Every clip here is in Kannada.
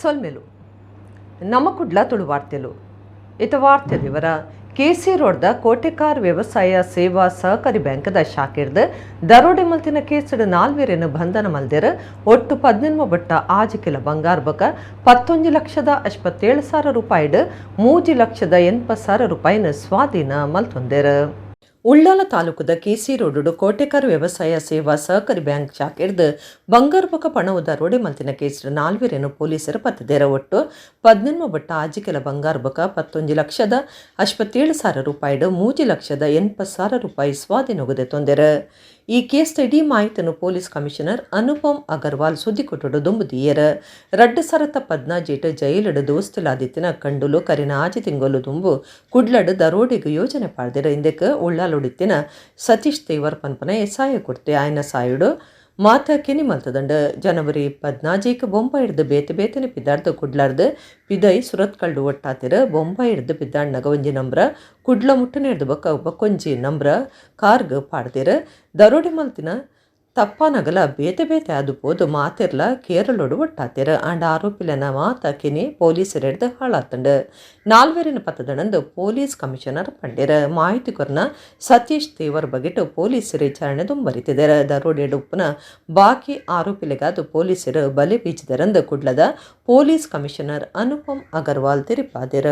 ಸೊಲ್ಮೆಲು ನಮ್ಮ ಕುಡ್ಲ ತುಳು ವಾರ್ತೆಲು ಇತ ವಾರ್ತೆ ವಿವರ ಕೆಸಿ ರೋಡ್ದ ಕೋಟೆಕಾರ್ ವ್ಯವಸಾಯ ಸೇವಾ ಸಹಕಾರಿ ಬ್ಯಾಂಕ್ದ ಶಾಖೆರ್ದು ದರೋಡೆ ಮಲ್ತಿನ ಕೇಸಡು ನಾಲ್ವೇರೇನು ಬಂಧನ ಮಲ್ದೇರು ಒಟ್ಟು 18 ಬಟ್ಟ ಆಜಿಕಿಲ ಬಂಗಾರ ಬಕ 11,57,000 ರೂಪಾಯಿಡು 3,80,000 ರೂಪಾಯಿನ ಸ್ವಾಧೀನ ಮಲ್ತೊಂದೇರು. ಉಳ್ಳಾಲ ತಾಲೂಕದ ಕೆಸಿ ರೋಡು ಕೋಟೆಕಾರ್ ವ್ಯವಸಾಯ ಸೇವಾ ಸಹಕಾರಿ ಬ್ಯಾಂಕ್ ಶಾಖೆರ್ದು ಬಂಗಾರ ಬಕ ಪಣವು ದರೋಡೆ ಮಲ್ತಿನ ಕೇಸರು ನಾಲ್ವೇರೇನು ಪೊಲೀಸರು ಪತ್ತದೇರ ಒಟ್ಟು 18 ಬಟ್ಟ ಆಜಿಕೆಲ ಬಂಗಾರ ಬಕ 11,57,000 ರೂಪಾಯಿಡು 3,80,000 ರೂಪಾಯಿ ಸ್ವಾಧೀನೊಗದೆ ತೊಂದರೆ. ಈ ಕೇಸ್ ಇಡೀ ಮಾಹಿತಿಯನ್ನು ಪೊಲೀಸ್ ಕಮಿಷನರ್ ಅನುಪಮ್ ಅಗರ್ವಾಲ್ ಸುದ್ದಿ ಕೊಟ್ಟಡು ದುಂಬುದಿಯರ ರಡ್ಡು ಸರತ 17 ಜೈಲಡು ದೋಸ್ತಲಾದಿತ್ತಿನ ಕಂಡುಲು ಕರಿನ ಆಜಿ ತಿಂಗೊಲು ದುಂಬು ಕುಡ್ಲಡು ದರೋಡೆಗೆ ಯೋಜನೆ ಪಾಡ್ದಿರ ಇಂದಕ್ಕೆ ಉಳ್ಳಾಲೊಡಿತ್ತಿನ ಸತೀಶ್ ತೇವರ್ ಪನ್ಪನ ಎಸಾಯ ಕೊಡ್ತೆ ಆಯ್ನ ಸಾಯುಡು ಮಾತ ಕೆನಿ ಮಲ್ತದಂಡ ಜನವರಿ 14 ಬೊಂಬ ಹಿಡ್ದು ಬೇತೆ ಬೇತನೆ ಪಿದ್ದಾಡ್ದು ಕುಡ್ಲಾರ್ದು ಪಿದೈ ಸುರತ್ ಕಳ್ಳು ಒಟ್ಟಾತಿರ ಬೊಂಬ ಹಿಡ್ದು ಪಿದ್ದಾಡ್ನಾಗ ಒಂಜಿ ನಂಬ್ರ ಕುಡ್ಲ ಮುಟ್ಟನೆ ಹಿಡ್ದು ಬಕ್ಕೊಂಜಿ ನಂಬ್ರ ಕಾರ್ಗ್ ಪಾಡ್ದಿರ ದರೋಡೆ ಮಲ್ತಿನ ತಪ್ಪಾನಗಲ ಬೇತೆ ಬೇತೆ ಅದು ಪೋದು ಮಾತಿರ್ಲ ಕೇರಳೋಡು ಒಟ್ಟಾತಿರ ಅಂಡ್ ಆರೋಪಿಲನ ಮಾತ ಕೆನಿ ಪೊಲೀಸರು ಹಿಡ್ದು ಹಾಳಾತಂಡು ನಾಲ್ವೇರಿನ ಪತ್ತದಣಂದು ಪೊಲೀಸ್ ಕಮಿಷನರ್ ಪಂಡಿರ ಮಾಹಿತಿ ಕೊರ್ನ ಸತೀಶ್ ತೇವರ್ ಬಗೆಟು ಪೊಲೀಸರು ವಿಚಾರಣೆ ತುಂಬರಿತಿದ್ದಾರೆ. ದರೋಡೆ ಉಪ್ಪನ ಬಾಕಿ ಆರೋಪಿಲಿಗಾದು ಪೊಲೀಸರು ಬಲೆ ಬೀಚಿದರಂದು ಕುಡ್ಲದ ಪೊಲೀಸ್ ಕಮಿಷನರ್ ಅನುಪಮ್ ಅಗರ್ವಾಲ್ ತಿರುಪಾದಿರ.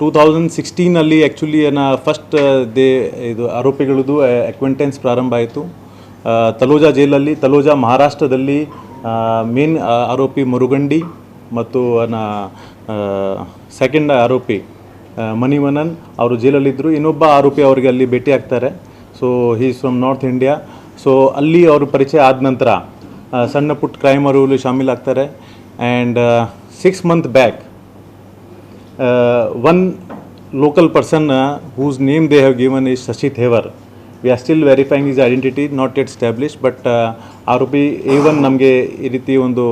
2016 ಅಲ್ಲಿ ಆ್ಯಕ್ಚುಲಿ ಫಸ್ಟ್ ಇದು ಆರೋಪಿಗಳದ್ದು ಅಕ್ವೆಂಟೆನ್ಸ್ ಪ್ರಾರಂಭ ಆಯಿತು. ತಲೋಜಾ ಜೈಲಲ್ಲಿ, ತಲೋಜಾ ಮಹಾರಾಷ್ಟ್ರದಲ್ಲಿ ಮೇನ್ ಆರೋಪಿ ಮುರುಗಂಡಿ ಮತ್ತು ಸೆಕೆಂಡ್ ಆರೋಪಿ ಮಣಿವಣ್ಣನ್ ಅವರು ಜೈಲಲ್ಲಿದ್ದರು. ಇನ್ನೊಬ್ಬ ಆರೋಪಿ ಅವರಿಗೆ ಅಲ್ಲಿ ಭೇಟಿ ಆಗ್ತಾರೆ. So he is from north India. So ಅಲ್ಲಿ ಅವರು ಪರಿಚಯ ಆದ ನಂತರ ಸಣ್ಣ ಪುಟ್ಟ ಕ್ರೈಮ್ ಅವರಲ್ಲಿ ಶಾಮೀಲಾಗ್ತಾರೆ. And 6 months back one local person whose name they have given is Shashi Thevar. We are still verifying his identity, not yet established, but ಆರೋಪಿ A1 ನಮಗೆ ಈ ರೀತಿ ಒಂದು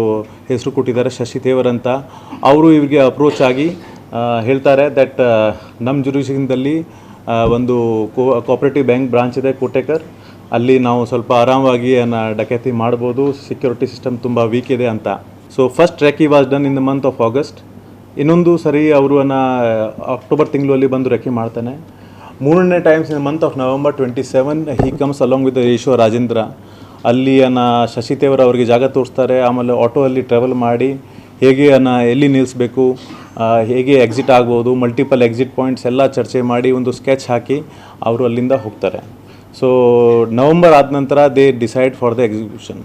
ಹೆಸರು ಕೊಟ್ಟಿದ್ದಾರೆ, ಶಶಿ ಥೇವರ್ ಅಂತ. ಅವರು ಇವರಿಗೆ ಅಪ್ರೋಚ್ ಆಗಿ ಹೇಳ್ತಾರೆ ದಟ್ ನಮ್ಮ ಜುರಿಡಿಕ್ಷನ್ದಲ್ಲಿ ಒಂದು ಕೋಆಪರೇಟಿವ್ ಬ್ಯಾಂಕ್ ಬ್ರಾಂಚ್ ಇದೆ ಕೋಟೆಕರ್, ಅಲ್ಲಿ ನಾವು ಸ್ವಲ್ಪ ಆರಾಮವಾಗಿ ಡಕೈತಿ ಮಾಡ್ಬೋದು, ಸೆಕ್ಯೂರಿಟಿ ಸಿಸ್ಟಮ್ ತುಂಬ ವೀಕ್ ಇದೆ ಅಂತ. So first track was done in the month of August. ಇನ್ನೊಂದು ಸರಿ ಅವರು ಅಕ್ಟೋಬರ್ ತಿಂಗಳಲ್ಲಿ ಬಂದು ರೆಕಿ ಮಾಡ್ತಾನೆ. 3ನೇ times in month of November 27 he comes along with Ishwar Rajendra. ಅಲ್ಲಿ ಶಶಿ ಥೇವರ್ ಅವರಿಗೆ ಜಾಗ ತೋರಿಸ್ತಾರೆ. ಆಮೇಲೆ ಆಟೋ ಅಲ್ಲಿ ಟ್ರಾವೆಲ್ ಮಾಡಿ ಹೇಗೆ ಎಲ್ಲಿ ನಿಲ್ಲಿಸಬೇಕು, ಹೇಗೆ ಎಕ್ಸಿಟ್ ಆಗ್ಬೋದು, ಮಲ್ಟಿಪಲ್ ಎಕ್ಸಿಟ್ ಪಾಯಿಂಟ್ಸ್ ಎಲ್ಲ ಚರ್ಚೆ ಮಾಡಿ ಒಂದು ಸ್ಕೆಚ್ ಹಾಕಿ ಅವರು ಅಲ್ಲಿಂದ ಹೋಗ್ತಾರೆ. ಸೊ ನವಂಬರ್ ಆದ ನಂತರ they decide for the execution.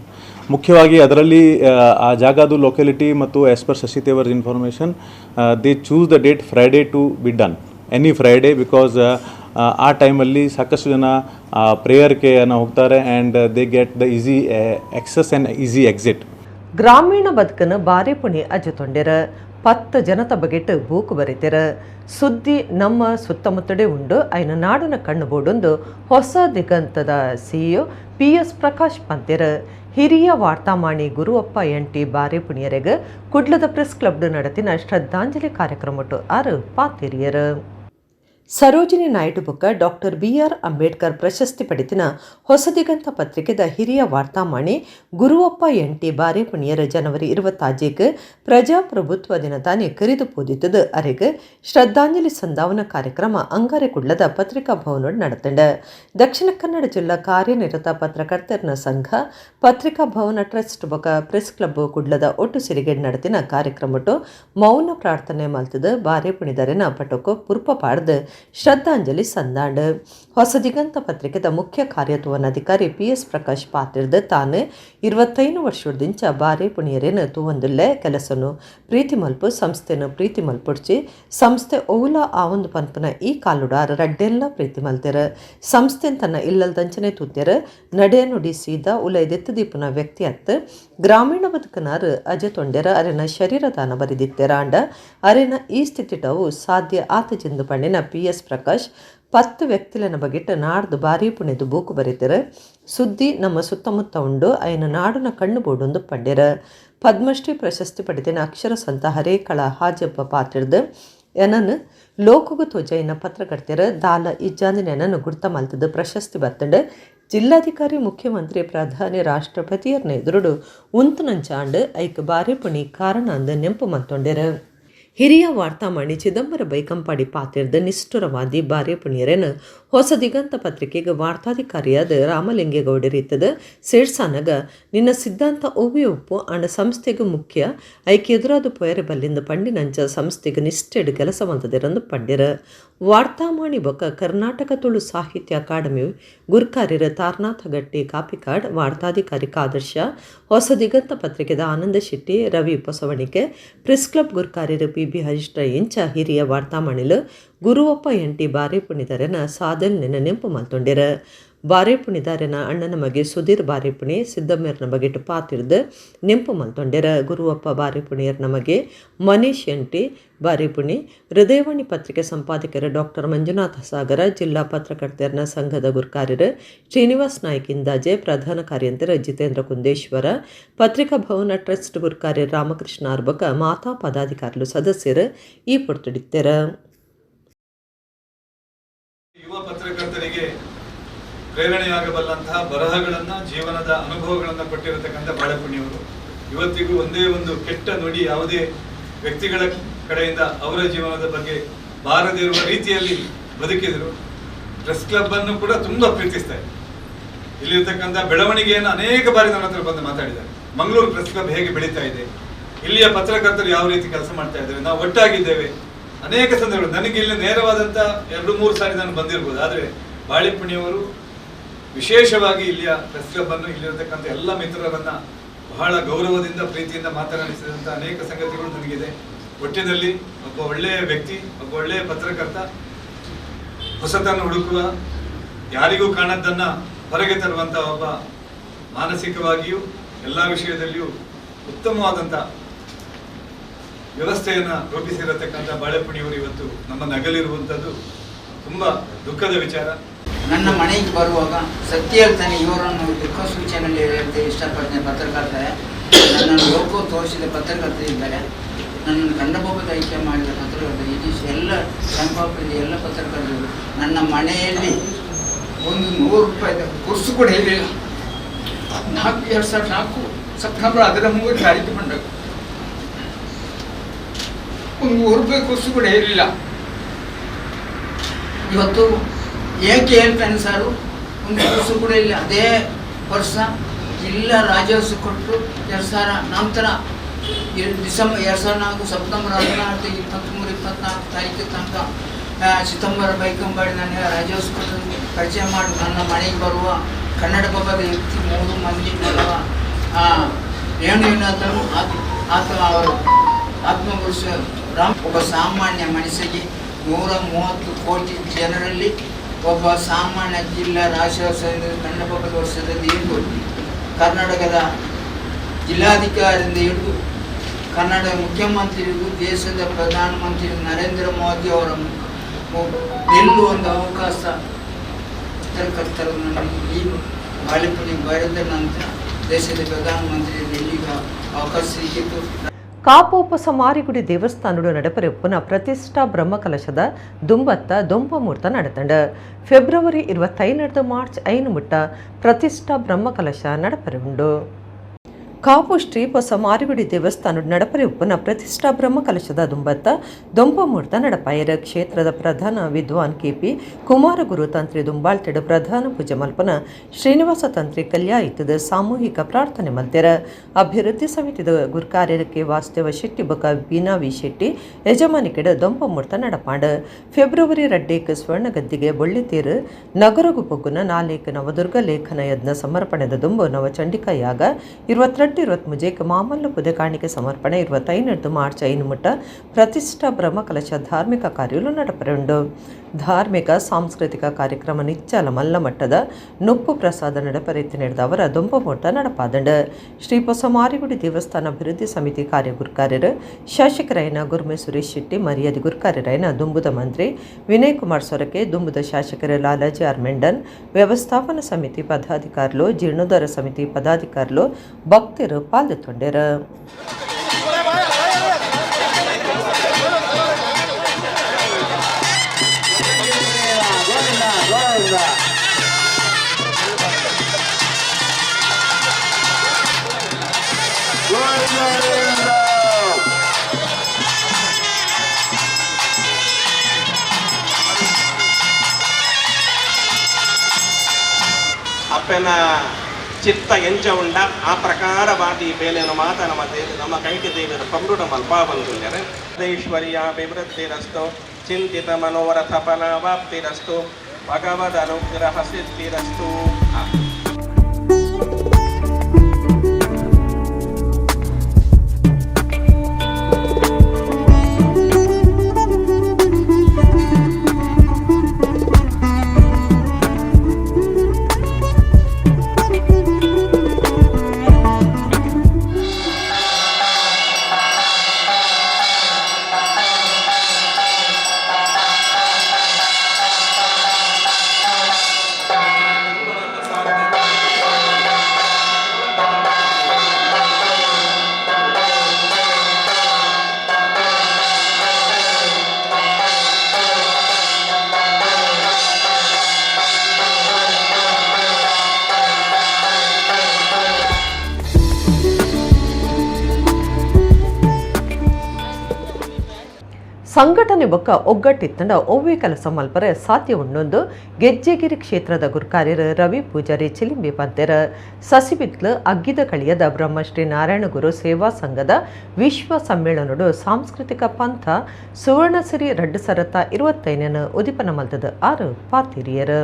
ಮುಖ್ಯವಾಗಿ ಅದರಲ್ಲಿ ಆ ಜಾಗದು ಲೊಕ್ಯಾಲಿಟಿ ಮತ್ತು as per Shashi Thevar information they choose the date Friday to be done, any Friday, because ಆ ಟೈಮಲ್ಲಿ ಸಾಕಷ್ಟು ಜನ ಪ್ರೇಯರ್ಗೆ ಹೋಗ್ತಾರೆ and they get the easy access and easy exit. ಗ್ರಾಮೀಣ ಬದುಕನ್ನು ಬಾರಿ ಪುಣಿ ಅಜ್ಜುತೊಂಡೆರ 10 ಜನತ ಬಗೆಟ್ ಬೂಕು ಬರೀತಿರ ಸುದ್ದಿ ನಮ್ಮ ಸುತ್ತಮುತ್ತಡೆ ಉಂಡು. ಐನ ನಾಡಿನ ಕಣ್ಣು ಬೋಡೊಂದು ಹೊಸ ದಿಗಂತದ CEO PS ಪ್ರಕಾಶ್ ಪಂತಿರ ಹಿರಿಯ ವಾರ್ತಾಮಾಣಿ ಗುರುವಪ್ಪ ಎಂಟಿ ಬಾರಿ ಪುಣಿಯರೆಗೆ ಕುಡ್ಲದ ಪ್ರೆಸ್ ಕ್ಲಬ್ ನಡತಿನ ಶ್ರದ್ಧಾಂಜಲಿ ಕಾರ್ಯಕ್ರಮಟ್ಟು ಆರು ಪಾತಿರಿಯರು. ಸರೋಜಿನಿ ನಾಯ್ಡು ಬೊಕ್ಕ ಡಾಕ್ಟರ್ BR ಅಂಬೇಡ್ಕರ್ ಪ್ರಶಸ್ತಿ ಪಡೆದಿನ ಹೊಸದಿಗಂತ ಪತ್ರಿಕೆದ ಹಿರಿಯ ವಾರ್ತಾಮಾಣಿ ಗುರುವಪ್ಪ ಎಂಟಿ ಬಾರೇಪುಣಿಯರ ಜನವರಿ 26 ಪ್ರಜಾಪ್ರಭುತ್ವ ದಿನ ತಾನೇ ಕರೆದು ಪೋದಿತ್ತದು ಅರೆಗೆ ಶ್ರದ್ಧಾಂಜಲಿ ಸಂದಾವನ ಕಾರ್ಯಕ್ರಮ ಅಂಗಾರೆ ಕುಡ್ಲದ ಪತ್ರಿಕಾ ಭವನ ನಡೆತಂಡ ದಕ್ಷಿಣ ಕನ್ನಡ ಜಿಲ್ಲಾ ಕಾರ್ಯನಿರತ ಪತ್ರಕರ್ತರ ಸಂಘ ಪತ್ರಿಕಾ ಭವನ ಟ್ರಸ್ಟ್ ಬೊಕ್ಕ ಪ್ರೆಸ್ ಕ್ಲಬ್ ಕುಡ್ಲದ ಒಟ್ಟು ಸಿರಿಗೆಡ್ ನಡೆದಿನ ಕಾರ್ಯಕ್ರಮಟ್ಟು ಮೌನ ಪ್ರಾರ್ಥನೆ ಮಲ್ತದ ಬಾರೇಪುಣಿದರೆನ ಪಟೋಕ ಪುರ್ಪ ಪಾಡ್ದು ಶ್ರದ್ಧಾಂಜಲಿ ಸಂದಾಂಡ್ ಹೊಸದಿಗಂತ ಪತ್ರಿಕೆದ ಮುಖ್ಯ ಕಾರ್ಯತವನಾಧಿಕಾರಿ PS ಪ್ರಕಾಶ್ ಪಾತಿರ್ದ ತಾನು 25 ವರ್ಷದಿಂಚ ಬಾರೇಪುಣಿಯರೇನು ತೂವೊಂದುಲ್ಲೆ ಕೆಲಸನು ಪ್ರೀತಿ ಮಲ್ಪು ಸಂಸ್ಥೆನು ಪ್ರೀತಿ ಮಲ್ಪುಡ್ಚಿ ಸಂಸ್ಥೆ ಓಲ ಆವೊಂದು ಪನ್ಪುನ ಈ ಕಾಲುಡಾರ ರಡ್ಡೆಲ್ಲ ಪ್ರೀತಿ ಮಲ್ತೆರ ಸಂಸ್ಥೆನ್ ತನ್ನ ಇಲ್ಲಲ್ದಂಚನೆ ತೂತ್ಯರ ನಡೆ ನುಡಿ ಸೀದಾ ಉಲೈದೆತ್ತದೀಪುನ ವ್ಯಕ್ತಿ ಅತ್ತು ಗ್ರಾಮೀಣ ಬದುಕನಾರು ಅಜೆ ತೊಂಡೆರ ಅರೆನ ಶರೀರ ದಾನ ಬರೆದಿತ್ತೆರ ಅಂಡ ಅರೆನ ಈ ಸ್ಥಿತಿಟವು ಸಾಧ್ಯ ಆತಜಿಂದು ಪಂಡಿನ PS ಪ್ರಕಾಶ್ 10 ವ್ಯಕ್ತಿಲನ ಬಗೆಟ್ ನಾಡ್ದು ಬಾರಿ ಪುಣೆದು ಬೂಕು ಬರೀತೆರ ಸುದ್ದಿ ನಮ್ಮ ಸುತ್ತಮುತ್ತ ಉಂಡು ಅಯ್ಯನ ನಾಡುನ ಕಣ್ಣು ಬೋಡೊಂದು ಪಂಡೆರ ಪದ್ಮಶ್ರೀ ಪ್ರಶಸ್ತಿ ಪಡೆದಿನ ಅಕ್ಷರ ಸಂತ ಹರೇಕಳ ಹಾಜಪ್ಪ ಪಾತಿರ್ದು ಎನನು ಲೋಕಗು ತೋಜೈನ ಪತ್ರಕರ್ತೆರ ದಾಲ ಇಜ್ಜಾಂದಿನ ಎನನು ಗುರ್ತ ಮಲ್ತದ ಪ್ರಶಸ್ತಿ ಬತ್ತಂಡು ಜಿಲ್ಲಾಧಿಕಾರಿ ಮುಖ್ಯಮಂತ್ರಿ ಪ್ರಧಾನಿ ರಾಷ್ಟ್ರಪತಿಯರ್ನ ಎದುರುಡು ಉಂತುನಂಚಾಂಡು ಐಕ್ ಬಾರೇಪುಣಿ ಕಾರಣ ಅಂದು ನೆಂಪು ಮತ್ತೊಂಡೆರ ಹಿರಿಯ ವಾರ್ತಾಮಾಣಿ ಚಿದಂಬರ ಬೈಕಂಪಾಡಿ ಪಾತಿರ್ದ ನಿಷ್ಠುರವಾದಿ ಬಾರೇಪುಣಿಯರೇನು ಹೊಸದಿಗಂತ ಪತ್ರಿಕೆಗೆ ವಾರ್ತಾಧಿಕಾರಿಯಾದ ರಾಮಲಿಂಗೇಗೌಡರಿತ್ತದ ಸೇಡ್ಸಾನಗ ನಿನ್ನ ಸಿದ್ಧಾಂತ ಒವ್ವೆ ಉಪ್ಪು ಅಣ್ಣ ಸಂಸ್ಥೆಗೆ ಮುಖ್ಯ ಐಕೆ ಎದುರಾದ ಪೊಯರೆ ಬಲ್ಲಿಂದ ಪಂಡಿನಂಚ ಸಂಸ್ಥೆಗೆ ನಿಷ್ಠೆಡು ಕೆಲಸವಂತದಿರಂದು ಪಂಡಿರ ವಾರ್ತಾಮಾಣಿ ಬೊಕ್ಕ ಕರ್ನಾಟಕ ತುಳು ಸಾಹಿತ್ಯ ಅಕಾಡೆಮಿ ಗುರ್ಕಾರ್ಯರ ತಾರನಾಥ ಗಟ್ಟಿ ಕಾಪಿಕಾಡ್ ವಾರ್ತಾಧಿಕಾರಿ ಕಾದರ್ಶ ಹೊಸದಿಗಂತ ಪತ್ರಿಕೆದ ಆನಂದ ಶೆಟ್ಟಿ ರವಿ ಪೊಸವಣಿಕೆ ಪ್ರೆಸ್ ಕ್ಲಬ್ ಗುರ್ಕಾರ್ಯರ PB ಹರಿಷ್ಠ ಇಂಚ ಹಿರಿಯ ವಾರ್ತಾಮಾಣಿಲು ಗುರುವಪ್ಪ ಎಂಟಿ ಬಾರೇಪುಣಿದರೆನ ಸಾದಲ್ ನೆನ ನೆಂಪು ಮಲ್ತೊಂಡಿರ ಬಾರೇಪುಣಿದಾರೆನ ಅಣ್ಣನ ಮಗೆ ಸುಧೀರ್ ಬಾರೇಪುಣಿ ಸಿದ್ದಮ್ಮೇರ್ನ ಬಗೆಟ್ ಪಾತಿರ್ದು ನೆಂಪು ಮಲ್ತೊಂಡೆರ ಗುರುವಪ್ಪ ಬಾರೇಪುಣಿಯರ್ನ ಮಗೆ ಮನೀಶ್ ಎಂಟಿ ಬಾರೇಪುಣಿ ಹೃದಯವಾಣಿ ಪತ್ರಿಕೆ ಸಂಪಾದಕರ ಡಾಕ್ಟರ್ ಮಂಜುನಾಥ ಸಾಗರ ಜಿಲ್ಲಾ ಪತ್ರಕರ್ತರ ಸಂಘದ ಗುರ್ಕಾರ್ಯರು ಶ್ರೀನಿವಾಸ್ ನಾಯ್ಕ ಇಂದಾಜೆ ಪ್ರಧಾನ ಕಾರ್ಯಂತರ ಜಿತೇಂದ್ರ ಕುಂದೇಶ್ವರ ಪತ್ರಿಕಾ ಭವನ ಟ್ರಸ್ಟ್ ಗುರ್ಕಾರ್ಯ ರಾಮಕೃಷ್ಣ ಅರ್ಬಕ ಮಾತಾ ಪದಾಧಿಕಾರಿಗಳು ಸದಸ್ಯರು ಈ ಪೊರ್ತುಡಿತ್ತೆರ ಯುವ ಪತ್ರಕರ್ತರಿಗೆ ಪ್ರೇರಣೆಯಾಗಬಲ್ಲಂತಹ ಬರಹಗಳನ್ನು ಜೀವನದ ಅನುಭವಗಳನ್ನು ಕೊಟ್ಟಿರತಕ್ಕಂಥ ಬಾಳೆಪುಣಿಯವರು ಇವತ್ತಿಗೂ ಒಂದೇ ಒಂದು ಕೆಟ್ಟ ನುಡಿ ಯಾವುದೇ ವ್ಯಕ್ತಿಗಳ ಕಡೆಯಿಂದ ಅವರ ಜೀವನದ ಬಗ್ಗೆ ಬಾರದೇ ಇರುವ ರೀತಿಯಲ್ಲಿ ಬದುಕಿದರು. ಪ್ರೆಸ್ ಕ್ಲಬ್ ಅನ್ನು ಕೂಡ ತುಂಬಾ ಪ್ರೀತಿಸ್ತಾರೆ. ಇಲ್ಲಿರ್ತಕ್ಕಂಥ ಬೆಳವಣಿಗೆಯನ್ನು ಅನೇಕ ಬಾರಿ ನನ್ನ ಹತ್ರ ಬಂದು ಮಾತಾಡಿದ್ದಾರೆ. ಮಂಗಳೂರು ಪ್ರೆಸ್ ಕ್ಲಬ್ ಹೇಗೆ ಬೆಳೀತಾ ಇದೆ, ಇಲ್ಲಿಯ ಪತ್ರಕರ್ತರು ಯಾವ ರೀತಿ ಕೆಲಸ ಮಾಡ್ತಾ ಇದ್ದಾರೆ, ನಾವು ಒಟ್ಟಾಗಿದ್ದೇವೆ. ಅನೇಕ ಸಂದರ್ಭಗಳು ನನಗೆ ಇಲ್ಲಿ ನೇರವಾದಂಥ 2-3 ಸಾರಿ ನಾನು ಬಂದಿರ್ಬೋದು. ಆದರೆ ಬಾಳೆಪುಣಿಯವರು ವಿಶೇಷವಾಗಿ ಇಲ್ಲಿಯ ಪ್ರೆಸ್ ಕ್ಲಬ್ ಅನ್ನು ಇಲ್ಲಿರತಕ್ಕಂಥ ಎಲ್ಲ ಮಿತ್ರರನ್ನ ಬಹಳ ಗೌರವದಿಂದ ಪ್ರೀತಿಯಿಂದ ಮಾತನಾಡಿಸಿದಂಥ ಅನೇಕ ಸಂಗತಿಗಳು ನನಗಿದೆ. ಒಟ್ಟಿನಲ್ಲಿ ಒಬ್ಬ ಒಳ್ಳೆಯ ವ್ಯಕ್ತಿ, ಒಬ್ಬ ಒಳ್ಳೆಯ ಪತ್ರಕರ್ತ, ಹೊಸತನ್ನು ಹುಡುಕುವ, ಯಾರಿಗೂ ಕಾಣದ್ದನ್ನ ಹೊರಗೆ ತರುವಂಥ ಒಬ್ಬ, ಮಾನಸಿಕವಾಗಿಯೂ ಎಲ್ಲ ವಿಷಯದಲ್ಲಿಯೂ ಉತ್ತಮವಾದಂಥ ವ್ಯವಸ್ಥೆಯನ್ನು ರೂಪಿಸಿರತಕ್ಕಂಥ ಬಾಳೆಪುಣಿಯವರು ಇವತ್ತು ನಮ್ಮ ನಗಲಿರುವಂಥದ್ದು ತುಂಬ ದುಃಖದ ವಿಚಾರ. ನನ್ನ ಮನೆಗೆ ಬರುವಾಗ ಸತ್ಯ ಹೇಳ್ತಾನೆ, ಇವರನ್ನು ದಿಕ್ಸೂಚನೆಯಲ್ಲಿ ಹೇಳ್ತೆ ಇಷ್ಟಪಡ್ತೇನೆ. ಪತ್ರಕರ್ತರೆ ನನ್ನನ್ನು ಲೋಕೋ ತೋರಿಸಿದ ಪತ್ರಕರ್ತರಿದ್ದಾರೆ, ನನ್ನನ್ನು ಕಂಡಬೋಗದ ಐಕ್ಯ ಮಾಡಿದ ಪತ್ರಕರ್ತರು, ಇದು ಎಲ್ಲ ಸಂಪಾಪಿದ ಎಲ್ಲ ಪತ್ರಕರ್ತರು. ನನ್ನ ಮನೆಯಲ್ಲಿ ಒಂದು 100 ರೂಪಾಯಿದ ಕುರ್ಸು ಕೂಡ ಇರಲಿಲ್ಲ. 2004 ಸೆಪ್ಟೆಂಬರ್ 13 ತಾರೀಕು ಬಂದಾಗ ಒಂದು 100 ರೂಪಾಯಿ ಕುರ್ಸು ಕೂಡ ಇರಲಿಲ್ಲ. ಇವತ್ತು ಏಕೆ ಹೇಳ್ತಾನೆ ಸಾರು, ಒಂದು ಕುರ್ಸು ಕೂಡ ಇಲ್ಲ. ಅದೇ ವರ್ಷ ಜಿಲ್ಲಾ ರಾಜ್ಯೋತ್ಸವ ಕೊಟ್ಟು 2000 ನಂತರ ಡಿಸೆಂಬರ್ 2004 ಸೆಪ್ಟೆಂಬರ್ 16, 23, 24 ತಾರೀಕು ತನಕ ಸಿತಂಬರ ಬೈಕಂಬಾಡಿ ನನಗೆ ರಾಜ್ಯೋತ್ಸವ ಕೊಟ್ಟು ಪರಿಚಯ ಮಾಡಿ ನನ್ನ ಮನೆಗೆ ಬರುವ ಕನ್ನಡ ಪಬ್ಬದ ವ್ಯಕ್ತಿ 3 ಮಂದಿ ಬರುವ ರೇಣುನಾಥನು ಆತ ಅವರು ಆತ್ಮಪುರುಷ ರಾಮ್. ಒಬ್ಬ ಸಾಮಾನ್ಯ ಮನುಷ್ಯಗೆ 130 ಕೋಟಿ ಜನರಲ್ಲಿ ಒಬ್ಬ ಸಾಮಾನ್ಯ ಜಿಲ್ಲಾ ರಾಜ್ಯೋತ್ಸವದಿಂದ ಕನ್ನಡ ಪಬ್ಬದ ವರ್ಷದಲ್ಲಿ ಹಿಡಿದು ಕರ್ನಾಟಕದ ಜಿಲ್ಲಾಧಿಕಾರಿಯಿಂದ ಹಿಡಿದು ಕನ್ನಡ ಮುಖ್ಯಮಂತ್ರಿಗೂ ದೇಶದ ಪ್ರಧಾನಮಂತ್ರಿ ನರೇಂದ್ರ ಮೋದಿ ಅವರ ಗೆಲ್ಲುವಂಥ ಅವಕಾಶ ಪತ್ರಕರ್ತರು ನನಗೆ ಈ ಬಾಳೆಪುಣಿ ಬರೆದ ನಂತರ ದೇಶದ ಪ್ರಧಾನಮಂತ್ರಿ ಡೆಲ್ಲಿಗೆ ಅವಕಾಶ ಸಿಕ್ಕಿತು. ಕಾಪೋಪಸ ಮಾರಿಗುಡಿ ದೇವಸ್ಥಾನಡು ನಡಪರೆಪ್ಪುನ ಪ್ರತಿಷ್ಠಾ ಬ್ರಹ್ಮಕಲಶದ ದುಂಬತ್ತ ದೊಂಬಮೂರ್ತ ನಡೆತಂಡ ಫೆಬ್ರವರಿ 25 ಮಾರ್ಚ್ 5 ಮುಟ್ಟ ಪ್ರತಿಷ್ಠಾ ಬ್ರಹ್ಮಕಲಶ ನಡಪರೆ ಕಾಪು ಶ್ರೀ ಹೊಸ ಮಾರಿಗುಡಿ ದೇವಸ್ಥಾನ ನಡಪರೆ ಉಪ್ಪನ ಪ್ರತಿಷ್ಠಾ ಬ್ರಹ್ಮಕಲಶದ ದುಂಬತ್ತ ದೊಂಬಮೂರ್ತ ನಡಪಾಯರ ಕ್ಷೇತ್ರದ ಪ್ರಧಾನ ವಿದ್ವಾನ್ ಕೆಪಿ ಕುಮಾರಗುರು ತಂತ್ರಿ ದುಂಬಾಳ್ತೆಡ ಪ್ರಧಾನ ಪೂಜೆ ಮಲ್ಪನ ಶ್ರೀನಿವಾಸ ತಂತ್ರಿ ಕಲ್ಯಾಯಿತದ ಸಾಮೂಹಿಕ ಪ್ರಾರ್ಥನೆ ಮಲ್ತೆರ ಅಭಿವೃದ್ಧಿ ಸಮಿತಿದ ಗುರ್ಕಾರ್ಯಕ್ಕೆ ವಾಸ್ತವ ಶೆಟ್ಟಿ ಬಕ ಬೀನಾ ವಿ ಶೆಟ್ಟಿ ಯಜಮಾನಿಕೆಡ ದೊಂಬಮೂರ್ತ ನಡಪಾಂಡ ಫೆಬ್ರವರಿ 2 ಸ್ವರ್ಣ ಗದ್ದಿಗೆ ಬೊಳ್ಳಿತೇರು ನಗರಗು ಪೊಗ್ಗುನ ನಾಲೇಕ ನವದುರ್ಗ ಲೇಖನ ಯಜ್ಞ ಸಮರ್ಪಣೆದ ದುಂಬು ನವ ಚಂಡಿಕಾ ಯಾಗ 22 ಮಾಮಲ್ಲ ಪುದೆ ಕಾಣಿಕೆ ಸಮರ್ಪಣೆ 25 ಮಾರ್ಚ್ 5 ಮುಟ್ಟ ಪ್ರತಿಷ್ಠಾ ಬ್ರಹ್ಮಕಲಶ ಧಾರ್ಮಿಕ ಕಾರ್ಯಗಳು ನಡಪರೆಂಡು ಧಾರ್ಮಿಕ ಸಾಂಸ್ಕೃತಿಕ ಕಾರ್ಯಕ್ರಮ ನಿಚ್ಚಲ ಮಲ್ಲ ಮಟ್ಟದ ನೊಪ್ಪು ಪ್ರಸಾದ ನಡಪರೆತ್ತಿ ನಡೆದ ಅವರ ದೊಂಬಮೂರ್ತ ನಡಪಾದಂಡ ಶ್ರೀ ಹೊಸ ಮಾರಿಗುಡಿ ದೇವಸ್ಥಾನ ಅಭಿವೃದ್ಧಿ ಸಮಿತಿ ಕಾರ್ಯಗುರ್ಕಾರ್ಯರು ಶಾಸಕರಾಯನ ಗುರ್ಮೆ ಸುರೇಶ್ ಶೆಟ್ಟಿ ಮರ್ಯಾದೆ ಗುರ್ಕಾರ್ಯರಾಯನ ದುಂಬುದ ಮಂತ್ರಿ ವಿನಯ್ ಕುಮಾರ್ ಸೊರಕೆ ದುಂಬುದ ಶಾಸಕರ ಲಾಲಾಜಿ ಆರ್ ಮೆಂಡನ್ ವ್ಯವಸ್ಥಾಪನಾ ಸಮಿತಿ ಪದಾಧಿಕಾರುಲು ಜೀರ್ಣೋದ್ಧಾರ ಸಮಿತಿ ಪದಾಧಿಕಾರುಲು ಭಕ್ತರು ಪಾಲ್ಗೊಂಡರು. ಅಪ್ಪನ ಚಿತ್ತ ಎಂಚ ಉಂಡ ಆ ಪ್ರಕಾರವಾದಿ ಬೇಲೆನ ಮಾತ ನಮ್ಮ ಕೈಕೆ ದೇವಿಯ ಪಂರುಡ ಮಲ್ಪ ಬಂದಿದ್ದಾರೆ. ಐಶ್ವರ್ಯ ಅಭಿವೃದ್ಧಿರಸ್ತು ಚಿಂತಿತ ಮನೋರಥ ಫಲವಾಪ್ತಿರಸ್ತು ಭಗವದ್ ಅನುಗ್ರಹ ಸಿದ್ಧಿರಸ್ತು. ಸಂಘಟನೆ ಬೊಕ್ಕ ಒಗ್ಗಟ್ಟಿತ್ತಂಡ ಒವ್ವೆ ಕೆಲಸ ಮಲ್ಪರೆ ಸಾಧ್ಯ ಉಂಡೊಂದು ಗೆಜ್ಜೆಗಿರಿ ಕ್ಷೇತ್ರದ ಗುರ್ಕಾರ್ಯರು ರವಿ ಪೂಜಾರಿ ಚಿಲಿಂಬಿ ಪಂತೆರ ಸಸಿಬಿತ್ಲು ಅಗ್ಗಿದ ಕಳಿಯದ ಬ್ರಹ್ಮಶ್ರೀ ನಾರಾಯಣಗುರು ಸೇವಾ ಸಂಘದ ವಿಶ್ವ ಸಮ್ಮೇಳನಡು ಸಾಂಸ್ಕೃತಿಕ ಪಂಥ ಸುವರ್ಣಸಿರಿ 2025 ಉದಿಪನ ಮಲ್ತದ 6 ಪಾತಿರಿಯರು.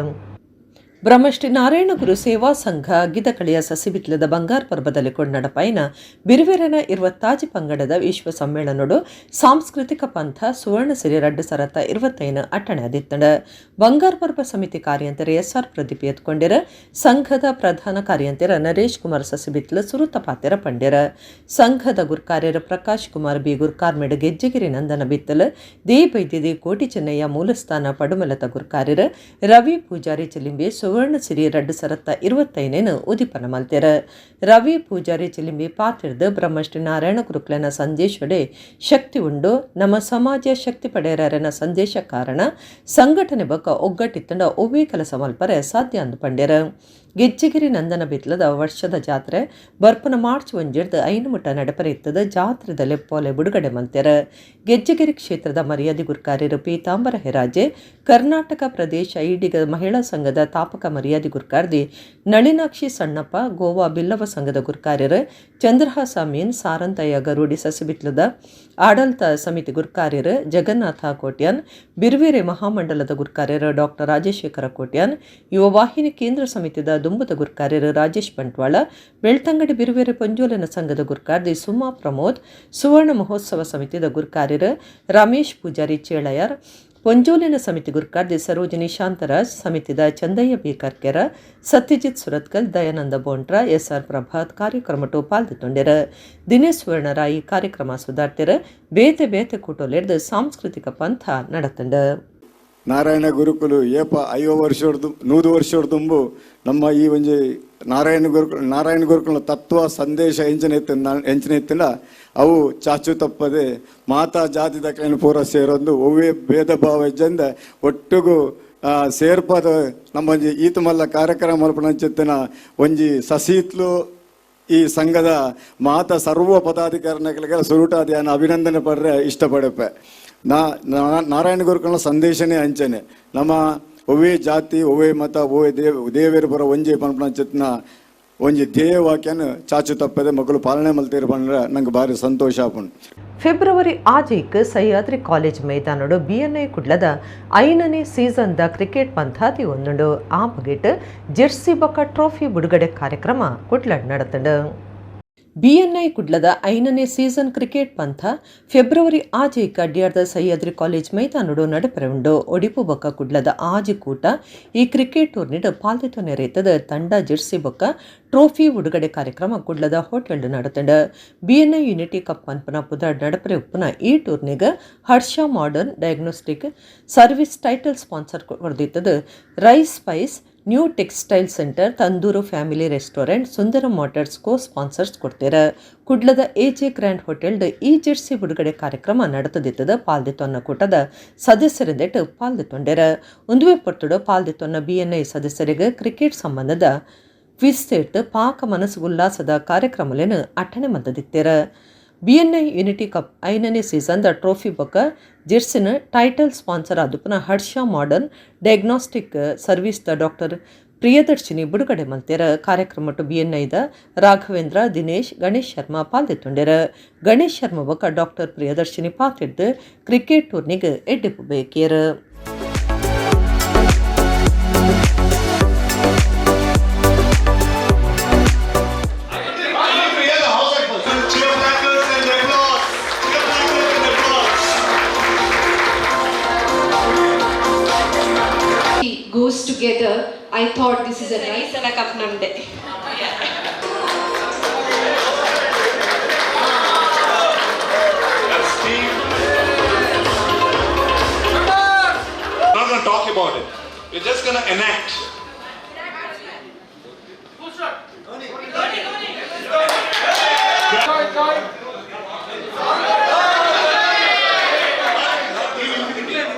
ಬ್ರಹ್ಮಶ್ರೀ ನಾರಾಯಣಗುರು ಸೇವಾ ಸಂಘ ಗಿದಕಳಿಯ ಸಸಿಬಿತ್ಲದ ಬಂಗಾರ ಪರ್ಬದಲ್ಲಿ ಕೊಂಡಡಪೈನ ಬಿರುವೆರನ 20 ಪಂಗಡದ ವಿಶ್ವ ಸಮ್ಮೇಳನಡು ಸಾಂಸ್ಕೃತಿಕ ಪಂಥ ಸುವರ್ಣಸಿರಿ 2025 ಅಟ್ಟಣೆ ಆದಿತ್ತಂಡ ಬಂಗಾರ ಪರ್ಬ ಸಮಿತಿ ಕಾರ್ಯಂತರ SR ಪ್ರದೀಪ್ ಎತ್ಕೊಂಡಿರ ಸಂಘದ ಪ್ರಧಾನ ಕಾರ್ಯಂತರ ನರೇಶ್ ಕುಮಾರ್ ಸಸಿಬಿತ್ಲ ಸುರುತ ಪಾತೆರ ಪಂಡ್ಯರ ಸಂಘದ ಗುರ್ಕಾರ್ಯರ ಪ್ರಕಾಶ್ ಕುಮಾರ್ ಬಿ ಗುರ್ಕಾರ್ಮೆಡ್ ಗೆಜ್ಜೆಗಿರಿ ನಂದನ ಬಿತ್ತಲ ದೇ ಬೈದ್ಯದಿ ಕೋಟಿ ಚೆನ್ನಯ್ಯ ಮೂಲಸ್ಥಾನ ಪಡುಮಲತ ಗುರ್ಕಾರ್ಯರ ರವಿ ಪೂಜಾರಿ ಚಿಲಿಂಬಿ ಸುವರ್ಣಸಿರಿ 2025 ಉದಿಪನ ಮಲ್ತೆರ ರವಿ ಪೂಜಾರಿ ಚಿಲಿಂಬಿ ಪಾತಿರ್ದು ಬ್ರಹ್ಮಶ್ರೀ ನಾರಾಯಣ ಗುರುಕ್ಲನ ಸಂದೇಶಡೆ ಶಕ್ತಿ ಉಂಡು ನಮ್ಮ ಸಮಾಜ ಶಕ್ತಿ ಪಡೆಯರನ ಸಂದೇಶ ಕಾರಣ ಸಂಘಟನೆ ಬಕ ಒಗ್ಗಟ್ಟಿತ್ತಂಡ ಒವ್ವೆ ಕೆಲಸ ಮಲ್ಪರೆ ಸಾಧ್ಯ ಅಂದು ಪಂಡ್ಯರ ಗೆಜ್ಜೆಗಿರಿ ನಂದನ ಬಿತ್ಲದ ವರ್ಷದ ಜಾತ್ರೆ ಬರ್ಪನ ಮಾರ್ಚ್ 5 ಮುಟ್ಟ ನಡಪರಿತ್ತದ ಜಾತ್ರೆದ ಲೆಪ್ಪೋಲೆ ಬಿಡುಗಡೆ ಮಲ್ತೆರ ಗೆಜ್ಜೆಗಿರಿ ಕ್ಷೇತ್ರದ ಮರ್ಯಾದೆ ಗುರ್ಕಾರ್ಯರು ಪೀತಾಂಬರ ಹೆರಾಜೆ ಕರ್ನಾಟಕ ಪ್ರದೇಶ ಈಡಿಗ ಮಹಿಳಾ ಸಂಘದ ತಾಪಕ ಮರ್ಯಾದೆ ಗುರ್ಕಾರ್ದಿ ನಳಿನಾಕ್ಷಿ ಸಣ್ಣಪ್ಪ ಗೋವಾ ಬಿಲ್ಲವ ಸಂಘದ ಗುರ್ಕಾರ್ಯರು ಚಂದ್ರಹಾಸ ಮೀನ್ ಸಾರಂತಯ್ಯ ಗರೂಡಿ ಸಸಿಬಿತ್ಲದ ಆಡಳಿತ ಸಮಿತಿ ಗುರ್ಕಾರ್ಯರು ಜಗನ್ನಾಥ ಕೋಟ್ಯಾನ್ ಬಿರ್ವೇರೆ ಮಹಾಮಂಡಲದ ಗುರ್ಕಾರ್ಯರು ಡಾಕ್ಟರ್ ರಾಜಶೇಖರ ಕೋಟ್ಯಾನ್ ಯುವ ವಾಹಿನಿ ಕೇಂದ್ರ ಸಮಿತಿದ ದುಂಬುದ ಗುರ್ಕಾರ್ಯರು ರಾಜೇಶ್ ಬಂಟ್ವಾಳ ಬೆಳ್ತಂಗಡಿ ಬಿರುವೇರೆ ಪಂಜೋಲನ ಸಂಘದ ಗುರ್ಕಾರ್ದಿ ಸುಮಾ ಪ್ರಮೋದ್ ಸುವರ್ಣ ಮಹೋತ್ಸವ ಸಮಿತಿದ ಗುರ್ಕಾರ್ಯರು ರಮೇಶ್ ಪೂಜಾರಿ ಚೇಳಯ್ಯರ್ ಪೊಂಜೋಲಿನ ಸಮಿತಿ ಗುರ್ಕಾರ್ದಿ ಸರೋಜಿನಿ ಶಾಂತರಾಜ್ ಸಮಿತಿದ ಚಂದಯ್ಯ ಬಿ ಕರ್ಕೆರ ಸತ್ಯಜಿತ್ ಸುರತ್ಕಲ್ ದಯಾನಂದ ಬೋಂಟ್ರ SR ಪ್ರಭಾತ್ ಕಾರ್ಯಕ್ರಮಟು ಪಾಲ್ಗೊಂಡಿರ ದಿನೇಶ್ ವರ್ಣರಾಯಿ ಕಾರ್ಯಕ್ರಮ ಸುಧಾರ್ತಿರ ಬೇತೆ ಬೇತೆ ಕೂಟೋಲೆಡ್ದು ಸಾಂಸ್ಕೃತಿಕ ಪಂಥ ನಡತಂಡ. ನಾರಾಯಣ ಗುರುಕುಲು ಏಪ 50 ವರ್ಷದ 100 ವರ್ಷದ ತುಂಬು ನಮ್ಮ ಈ ಒಂಜಿ ನಾರಾಯಣ ಗುರುಕುಲ ತತ್ವ ಸಂದೇಶ ಎಂಚಿನ ಎತ್ತಿನ ಅವು ಚಾಚು ತಪ್ಪದೆ ಮಾತಾ ಜಾತಿ ದಕ್ಕಲಿನ ಪೂರ ಸೇರೊಂದು ಒವ್ವೇ ಭೇದ ಭಾವ ಇಜ್ಜಂದ ಒಟ್ಟಿಗೂ ಸೇರ್ಪದ ನಮ್ಮ ಈತ ಮಲ್ಲ ಕಾರ್ಯಕ್ರಮ ಮಲ್ಪನಂಚಿತ್ತಿನ ಒಂಜಿ ಸಸೀತ್ಲು ಈ ಸಂಘದ ಮಾತ ಸರ್ವ ಪದಾಧಿಕಾರಿಗಳಿಗೆ ಸುರುಟಾದಿ ಅಭಿನಂದನೆ ಪಡ್ರೆ ಇಷ್ಟಪಡಪ್ಪೆ ನಾರಾಯಣ ಗುರುಕುಲ ಸಂದೇಶನೇ ಅಂಚನೆ ನಮ್ಮ ಒವ್ವೇ ಜಾತಿ ಒವ್ವೇ ಮತ ಒವ್ವೇ ದೇವೇರು ಬರೋ ಒಂಜಿ ಪಂಪನ ಒಂಜಿ ಧ್ಯೇಯ ವಾಕ್ಯನ ಚಾಚು ತಪ್ಪದೆ ಮಕ್ಕಳು ಪಾಲನೆ ಮಲ್ತೀರಿ ಬಂದ್ರೆ ನಂಗೆ ಭಾರಿ ಸಂತೋಷ ಆಪುಂಡು. ಫೆಬ್ರವರಿ 6 ಸಹ್ಯಾದ್ರಿ ಕಾಲೇಜ್ ಮೈದಾನಡು BNI ಕುಡ್ಲದ 5ನೇ ಸೀಸನ್ದ ಕ್ರಿಕೆಟ್ ಪಂದ್ಯಾತಿ ಒಂದುಂಡು ಆ ಬಗೆಟ್ ಜೆರ್ಸಿ ಬೊಕ್ಕ ಟ್ರೋಫಿ ಬಿಡುಗಡೆ ಕಾರ್ಯಕ್ರಮ ಕುಡ್ಲಡ್ ನಡೆತಂಡು. BNI ಕುಡ್ಲದ 5ನೇ ಸೀಸನ್ ಕ್ರಿಕೆಟ್ ಪಂಥ ಫೆಬ್ರವರಿ 6 ಅಡ್ಯಾರ್ದ ಸಹ್ಯಾದ್ರಿ ಕಾಲೇಜ್ ಮೈದಾನಡು ನಡಪೆರವುಂಡು ಒಡಿಪು ಬೊಕ್ಕ ಕುಡ್ಲದ ಆಜಿ ಕೂಟ ಈ ಕ್ರಿಕೆಟ್ ಟೂರ್ನಿಡ್ ಪಾಲ್ದಿತು ನೆರೆತದ ತಂಡ ಜೆರ್ಸಿ ಬೊಕ್ಕ ಟ್ರೋಫಿ ಉಡುಗಡೆ ಕಾರ್ಯಕ್ರಮ ಕುಡ್ಲದ ಹೋಟೆಲ್ ನಡೆತಂಡ. BNI ಯೂನಿಟಿ ಕಪ್ ಪನ್ಪನ ಪುದ ನಡಪರೆ ಉಪ್ಪುನ ಈ ಟೂರ್ನಿಗ Harsha modern diagnostic service title sponsor ಹೊಡೆದಿತ್ತದ rice spice new textile centre Tandoor family restaurant Sundara motors co sponsors ಕೊಡ್ತಾರೆ. ಕುಡ್ಲದ AJ ಗ್ರ್ಯಾಂಡ್ ಹೋಟೆಲ್ಡ್ ಈ ಜೆರ್ಸಿ ಬಿಡುಗಡೆ ಕಾರ್ಯಕ್ರಮ ನಡೆತದಿತ್ತದ ಪಾಲ್ದಿತ್ತೊನ್ನ ಕೂಟದ ಸದಸ್ಯರಿಂದೆಟ್ ಪಾಲ್ದಿತ್ತೊಂಡೆರ ಒಂದುವೆ ಪೊರ್ತುಡು ಪಾಲ್ದಿತ್ತೊನ್ನ BNI ಸದಸ್ಯರಿಗೆ ಕ್ರಿಕೆಟ್ ಸಂಬಂಧದ ವಿಸ್ತೇಟ್ ಪಾಕ ಮನಸ್ಸು ಉಲ್ಲಾಸದ ಕಾರ್ಯಕ್ರಮಲೇನು ಅಟ್ಟಣೆ ಮಂತದಿತ್ತೇರ. BNI ಯೂನಿಟಿ ಕಪ್ 5ನೇ ಸೀಸನ್ದ ಟ್ರೋಫಿ ಬೊಕ್ಕ ಜೆರ್ಸಿನ ಟೈಟಲ್ ಸ್ಪಾನ್ಸರ್ ಆದುಪನ ಹರ್ಷ ಮಾಡರ್ನ್ ಡಯಾಗ್ನೋಸ್ಟಿಕ್ ಸರ್ವಿಸ್ದ ಡಾಕ್ಟರ್ ಪ್ರಿಯದರ್ಶಿನಿ ಬಿಡುಗಡೆ ಮಲ್ತೇರ. ಕಾರ್ಯಕ್ರಮಟ್ಟು BNIದ ರಾಘವೇಂದ್ರ ದಿನೇಶ್ ಗಣೇಶ್ ಶರ್ಮಾ ಪಾಲ್ದಿತ್ತೊಂಡೆರ. ಗಣೇಶ್ ಶರ್ಮಾ ಬೊಕ್ಕ ಡಾಕ್ಟರ್ ಪ್ರಿಯದರ್ಶಿನಿ ಪಾಲ್ತಿಡ್ದು ಕ್ರಿಕೆಟ್ ಟೂರ್ನಿಗೆ ಎಡ್ಡೆಪು ಬೇಕೇರ. Goes together. I thought this is a nice and a cup namde. Not gonna talk about it. We're just gonna enact.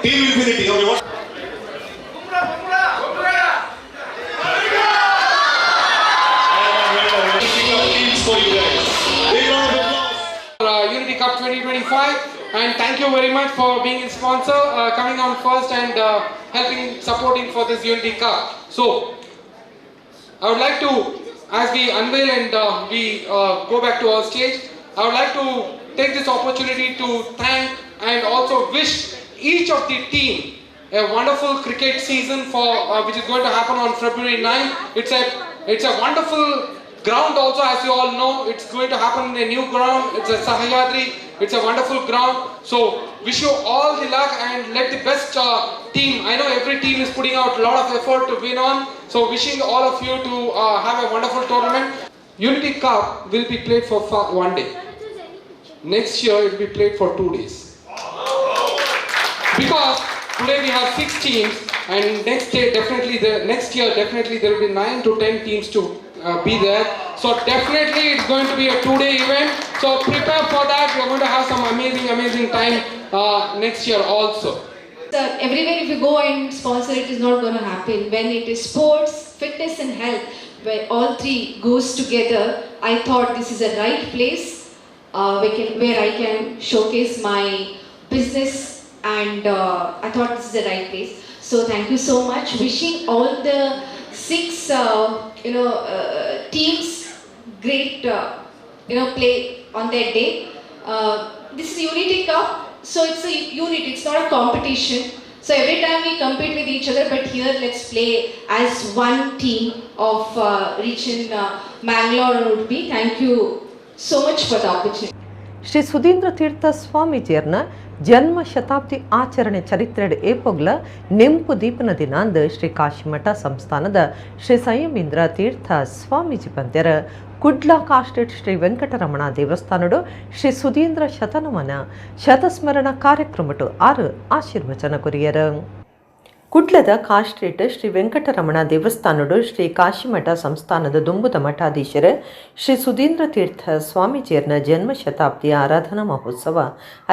Team Infinity. Okay, what? Unity Cup 2025, and thank you very much for being a sponsor, coming on first and helping supporting for this Unity Cup. So I would like to, as we unveil and we go back to our stage, I would like to take this opportunity to thank and also wish each of the team a wonderful cricket season for which is going to happen on February 9th. It's a wonderful ground also, as you all know. It's going to happen in a new ground. It's a Sahyadri. It's a wonderful ground. So wish you all the luck and let the best team. I know every team is putting out a lot of effort to win on. So wishing all of you to have a wonderful tournament. Unity Cup will be played for one day. Next year it will be played for 2 days. Because today we have 6 teams, and next year definitely there will be 9 to 10 teams to be there. So definitely it's going to be a 2-day event. So prepare for that. We are going to have some amazing time next year also. Sir, everywhere if you go and sponsor it is not going to happen. When it is sports, fitness and health, where all three goes together, I thought this is a right place where I can showcase my business, and I thought this is the right place. So thank you so much. Wishing all the 6 teams great play on that day. This is Unity Cup, so it's a unit, it's not a competition. So every time we compete with each other, but here let's play as one team of region Mangalore and Udupi. Thank you so much for the opportunity. Shri Sudhindra Tirtha ಸ್ವಾಮೀಜಿಯರ್ನ ಜನ್ಮ ಶತಾಬ್ದಿ ಆಚರಣೆ ಚರಿತ್ರೆಡ್ ಏಪೊಗ್ಲ ನೆಂಪು ದೀಪನ ದಿನಾಂದ್ ಶ್ರೀ ಕಾಶಿಮಠ ಸಂಸ್ಥಾನದ ಶ್ರೀ ಸಂಯಮೀಂದ್ರ ತೀರ್ಥ ಸ್ವಾಮೀಜಿ ಪಂದ್ಯರ ಕುಡ್ಲ ಕಾಸ್ಟೇಟ್ ಶ್ರೀ ವೆಂಕಟರಮಣ ದೇವಸ್ಥಾನಡು ಶ್ರೀ ಸುಧೀಂದ್ರ ಶತನಮನ ಶತಸ್ಮರಣ ಕಾರ್ಯಕ್ರಮಟು 6 ಆಶೀರ್ವಚನ ಕೊರಿಯರ. ಕುಡ್ಲದ ಕಾಸ್ಟ್ರೀಟ್ ಶ್ರೀ ವೆಂಕಟರಮಣ ದೇವಸ್ಥಾನಡು ಶ್ರೀ ಕಾಶಿಮಠ ಸಂಸ್ಥಾನದ ದುಂಬುದ ಮಠಾಧೀಶರ ಶ್ರೀ ಸುಧೀಂದ್ರ ತೀರ್ಥ ಸ್ವಾಮೀಜಿಯರ್ನ ಜನ್ಮ ಶತಾಬ್ದಿ ಆರಾಧನಾ ಮಹೋತ್ಸವ